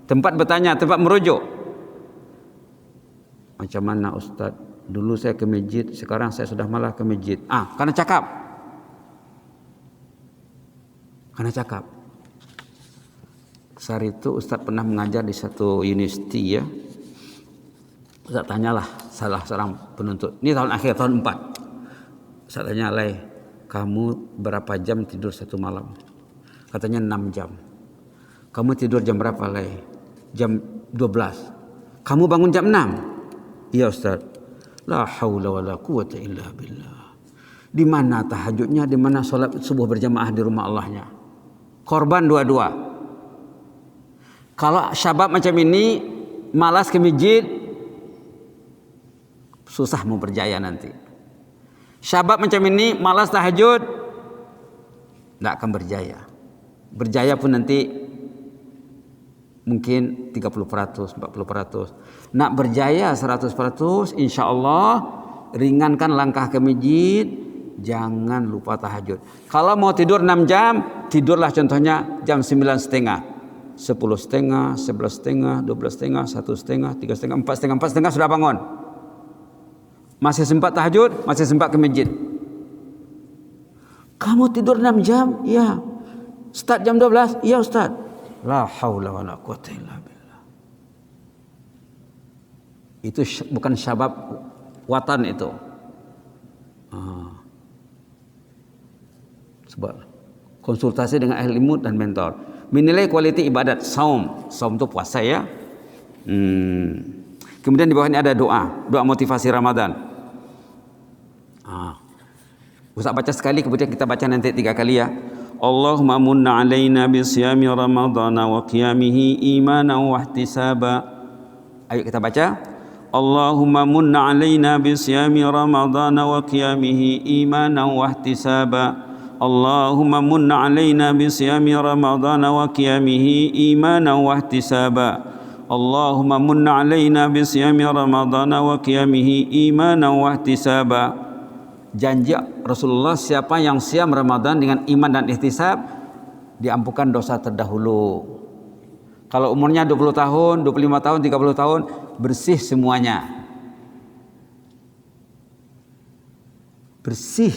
Tempat bertanya, tempat merujuk. Macam mana Ustaz? Dulu saya ke masjid, sekarang saya sudah malah ke masjid. Karena cakap. Saat itu Ustaz pernah mengajar di satu university ya. Ustaz tanyalah salah seorang penuntut. Ini tahun akhir, tahun 4. Ustaz tanya, kamu berapa jam tidur satu malam? Katanya 6 jam. Kamu tidur jam berapa, Jam 12. Kamu bangun jam 6? Iya Ustaz. La haula wala quwata illa billah. Di mana tahajudnya, di mana sholat subuh berjamaah di rumah Allahnya? Korban dua-dua. Kalau syabab macam ini malas ke masjid, susah mau berjaya nanti. Syabab macam ini malas tahajud, tidak akan berjaya. Berjaya pun nanti mungkin 30%, 40%. Nak berjaya 100%, insya Allah ringankan langkah ke masjid, jangan lupa tahajud. Kalau mau tidur 6 jam, tidurlah contohnya jam 9.30, 10.30, 11.30, 12.30, 1.30, 3.30, 4.30, 4.30 sudah bangun. Masih sempat tahajud, masih sempat ke masjid. Kamu tidur 6 jam? Ya. Start jam 12? Ya Ustaz. La haula wala quwata illa billah. Itu bukan syabab watan itu. Sebab konsultasi dengan ahli ilmu dan mentor. Menilai kualiti ibadat saum. Saum itu puasa ya. Kemudian di bawah ini ada doa motivasi Ramadan. Ustaz baca sekali, kemudian kita baca nanti 3 kali ya. Allahumma munna alaina bisiyami ramadana wa qiyamihi imanan wa ihtisaba. Ayo kita baca. Allahumma munna alaina bisiyami ramadana wa qiyamihi imanan wa ihtisaba. Allahumma munna alaina bisiyami ramadana wa qiyamihi imanan wa ihtisaba. Allahumma munna alaina bisiyami ramadana wa qiyamihi imanan wa ihtisaba. Janji Rasulullah, siapa yang siam Ramadan dengan iman dan ihtisab, diampunkan dosa terdahulu. Kalau umurnya 20 tahun, 25 tahun, 30 tahun, bersih semuanya. Bersih,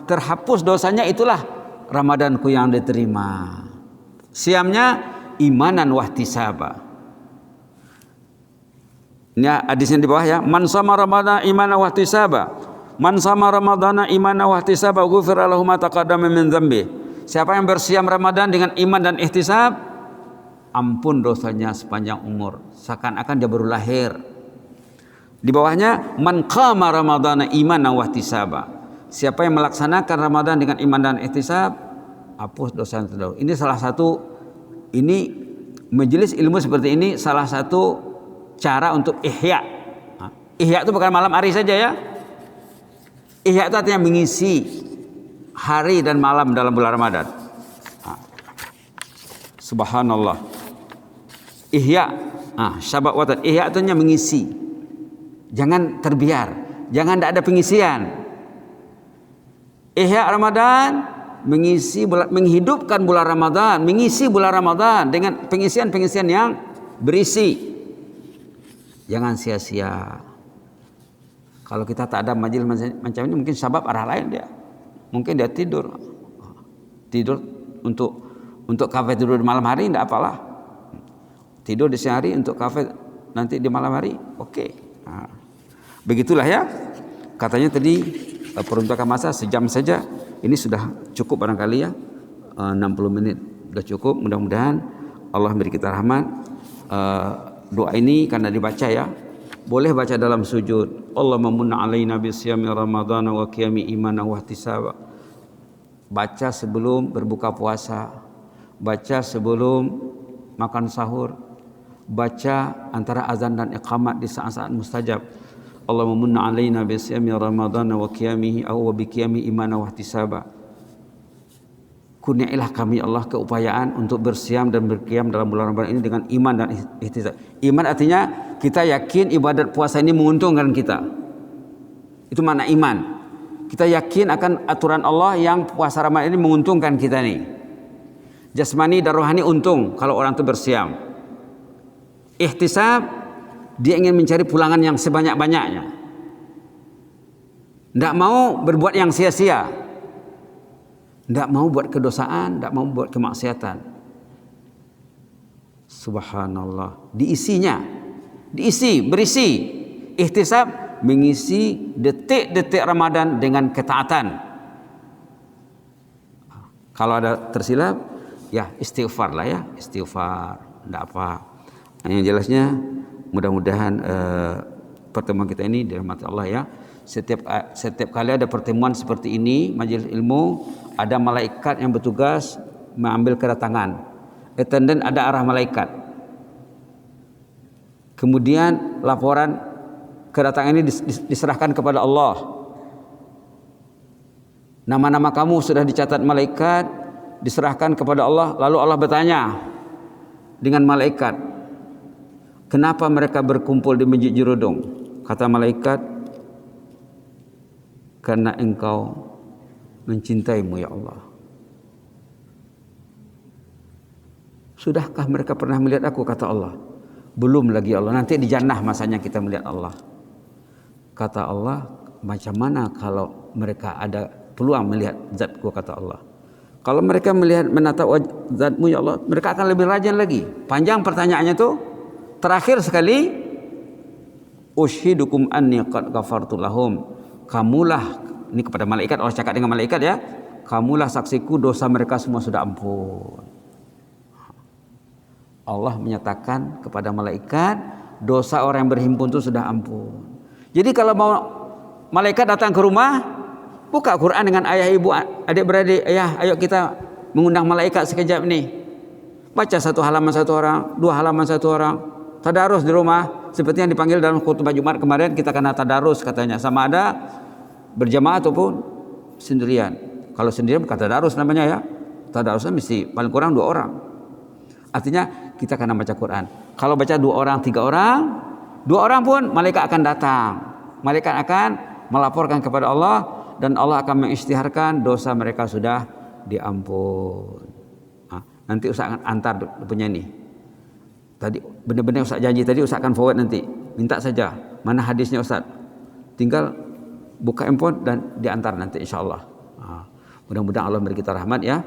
terhapus dosanya, itulah Ramadanku yang diterima. Siamnya imanan wahtisaba. Ini hadisnya di bawah ya. Man sama Ramadan imanan wahtisaba. Man sama Ramadana imanan wa ihtisaba ghufira lahu ma taqaddama min dzambi. Siapa yang bersiam Ramadan dengan iman dan ihtisab, ampun dosanya sepanjang umur, seakan-akan dia baru lahir. Di bawahnya man qama Ramadana imanan wa ihtisaba. Siapa yang melaksanakan Ramadan dengan iman dan ihtisab, hapus dosa yang terdahulu. Ini salah satu, ini majelis ilmu seperti ini salah satu cara untuk ihya. Ihya itu bukan malam hari saja ya. Ihya itu artinya mengisi hari dan malam dalam bulan Ramadan. Subhanallah. Ihya, syabab watan. Ihya itu artinya mengisi. Jangan terbiar, jangan tidak ada pengisian. Ihya Ramadan, menghidupkan bulan Ramadan, mengisi bulan Ramadan dengan pengisian-pengisian yang berisi. Jangan sia-sia. Kalau kita tak ada majelis macam ini, mungkin sebab arah lain dia. Mungkin dia tidur untuk kafe tidur di malam hari, tidak apalah. Tidur di siang hari untuk kafe nanti di malam hari, oke. Begitulah ya. Katanya tadi peruntukan masa sejam saja. Ini sudah cukup barangkali ya. 60 menit sudah cukup. Mudah-mudahan Allah beri kita rahmat. Doa ini karena dibaca ya. Boleh baca dalam sujud. Allahumma munna alaina bisiyami ramadhana wa qiyami imanan wa ihtisaba. Baca sebelum berbuka puasa, baca sebelum makan sahur, baca antara azan dan iqamat di saat-saat mustajab. Allahumma munna alaina bisiyami ramadhana wa qiyamihi aw wa biqiyami imanan wa ihtisaba. Kurniailah kami Allah keupayaan untuk bersiam dan berqiyam dalam bulan Ramadan ini dengan iman dan ihtisab. Iman artinya kita yakin ibadat puasa ini menguntungkan kita. Itu makna iman. Kita yakin akan aturan Allah yang puasa Ramadan ini menguntungkan kita nih. Jasmani dan rohani untung kalau orang itu bersiam. Ihtisab, dia ingin mencari pulangan yang sebanyak-banyaknya. Tidak mau berbuat yang sia-sia. Tidak mau buat kedosaan, tidak mau buat kemaksiatan. Subhanallah. Berisi. Ihtisab, mengisi detik-detik Ramadan dengan ketaatan. Kalau ada tersilap, ya istighfar lah ya. Istighfar, tidak apa. Yang jelasnya Mudah-mudahan pertemuan kita ini dirahmati Allah ya. Setiap kali ada pertemuan seperti ini, majelis ilmu, ada malaikat yang bertugas mengambil kedatangan. Attendant ada arah malaikat. Kemudian laporan kedatangan ini diserahkan kepada Allah. Nama-nama kamu sudah dicatat malaikat, diserahkan kepada Allah. Lalu Allah bertanya dengan malaikat, kenapa mereka berkumpul di Masjid Jerudong? Kata malaikat, karena engkau mencintaimu ya Allah. Sudahkah mereka pernah melihat aku? Kata Allah, belum lagi Allah, nanti di jannah masanya kita melihat Allah. Kata Allah, macam mana kalau mereka ada peluang melihat zatku? Kata Allah, kalau mereka melihat menatap zatmu ya Allah, mereka akan lebih rajin lagi. Panjang pertanyaannya tuh. Terakhir sekali, ushidukum anni qad ghafartu lahum. Kamulah, ini kepada malaikat, Allah cakap dengan malaikat ya, kamulah saksiku, dosa mereka semua sudah ampun. Allah menyatakan kepada malaikat, dosa orang yang berhimpun itu sudah ampun. Jadi kalau mau malaikat datang ke rumah, buka Quran dengan ayah ibu, adik-beradik, ayah ayo kita mengundang malaikat sekejap nih. Baca satu halaman satu orang, dua halaman satu orang, tadarus di rumah. Seperti yang dipanggil dalam khutbah Jumat kemarin, kita kena tadarus katanya, sama ada berjamaah ataupun sendirian. Kalau sendirian bukan tadarus namanya ya. Tadarusnya mesti paling kurang 2 orang. Artinya kita kena baca Quran. Kalau baca 2 orang, 3 orang, 2 orang pun malaikat akan datang. Malaikat akan melaporkan kepada Allah dan Allah akan mengisytiharkan dosa mereka sudah diampun. Nanti Ustaz akan antar punya ini. Tadi benar-benar Ustaz janji tadi, Ustaz akan forward nanti. Minta saja mana hadisnya Ustaz. Tinggal buka handphone dan diantar nanti insyaallah. Mudah-mudahan Allah beri kita rahmat ya.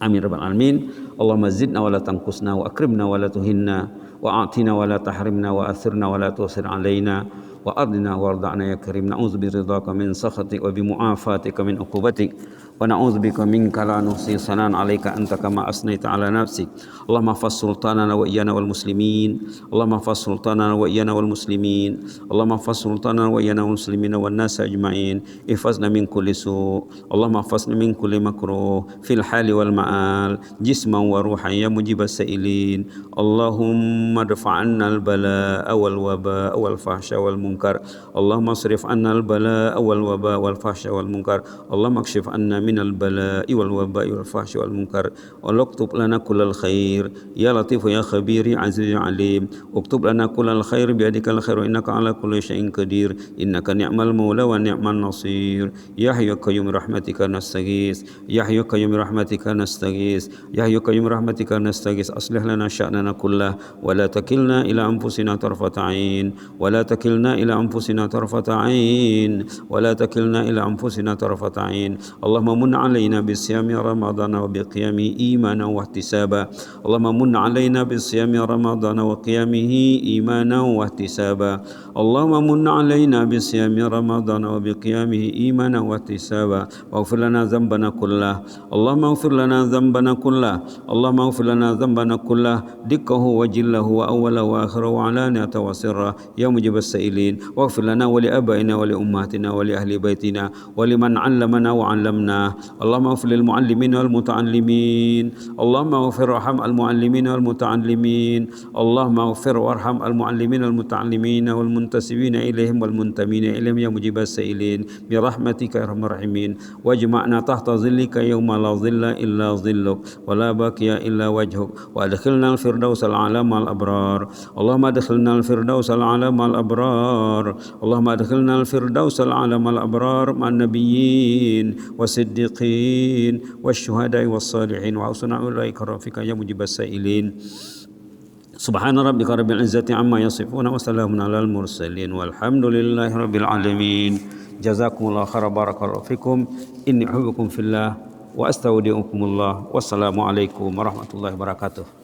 Amin rabbal alamin. Allahumma zidna wa la tanqusna wa akrimna wa la tuhinna wa a'tina wa la tahrimna wa athirna wa la tusir alaina wa ardina warda'na ya karim. Na'udzu biridhaka min sakhatik wa bi mu'afatika min uqubatik. ونعوذ بك منك لا نحصي ثناء عليك أنت كما أثنيت على نفسك اللهم احفظ سلطاننا وإيانا والمسلمين اللهم احفظ سلطاننا وإيانا والمسلمين اللهم احفظ سلطاننا وإيانا والمسلمين والناس أجمعين احفظنا من كل سوء اللهم احفظنا من كل مكروه في الحال والمآل جسما وروحا يا مجيب السائلين اللهم ادفع عنا البلاء والوباء والفحشاء والمنكر اللهم اصرف عنا البلاء والوباء والفحشاء والمنكر اللهم اكشف عنا من البلاء والوباء والفحش والمنكر واكتب لنا كل الخير يا لطيف يا خبير يا عزيز يا عليم اكتب لنا كل الخير بيدك الخير إنك على كل شيء قدير إنك نعم المولى ونعم النصير يا حي يا قيوم برحمتك نستغيث يا حي يا قيوم برحمتك نستغيث يا حي يا قيوم برحمتك نستغيث أصلح لنا شأننا كله ولا تكلنا إلى أنفسنا طرفة عين ولا تكلنا إلى أنفسنا طرفة عين ولا تكلنا إلى أنفسنا طرفة عين اللهم من علينا بصيام رمضان وبقيامه إيمانا واحتسابا اللهم من علينا بصيام رمضان وقيامه إيمانا واحتسابا اللهم من علينا بصيام رمضان وبقيامه إيمانا واحتسابا واغفر لنا ذنبنا كله اللهم اغفر لنا ذنبنا كله اللهم اغفر لنا ذنبنا كله دقه وجله وأوله وآخره وعلانية وسره يا مجيب السائلين واغفر لنا ولآبائنا ولأمهاتنا ولأهل بيتنا ولمن علمنا وعلمنا اللهم اغفر للمعلمين والمتعلمين اللهم اغفر وارحم المعلمين والمتعلمين اللهم اغفر وارحم المعلمين والمتعلمين والمنتسبين إليهم والمنتمين إليهم يا مجيب السائلين برحمتك يا أرحم الراحمين واجمعنا تحت ظلك يوم لا ظل إلا ظلك ولا باقي إلا وجهك وادخلنا الفردوس الأعلى مع الأبرار اللهم ادخلنا الفردوس الأعلى مع الأبرار اللهم ادخلنا الفردوس الأعلى مع الأبرار مع النبيين والصديقين والشهداء والصالحين وحسن أولئك رفيقا يا مجيب السائلين سبحان ربك رب العزة عما يصفون وسلام على المرسلين والحمد لله رب العالمين جزاكم الله خيرا بارك الله فيكم إني أحبكم في الله وأستودعكم الله والسلام عليكم ورحمة الله وبركاته.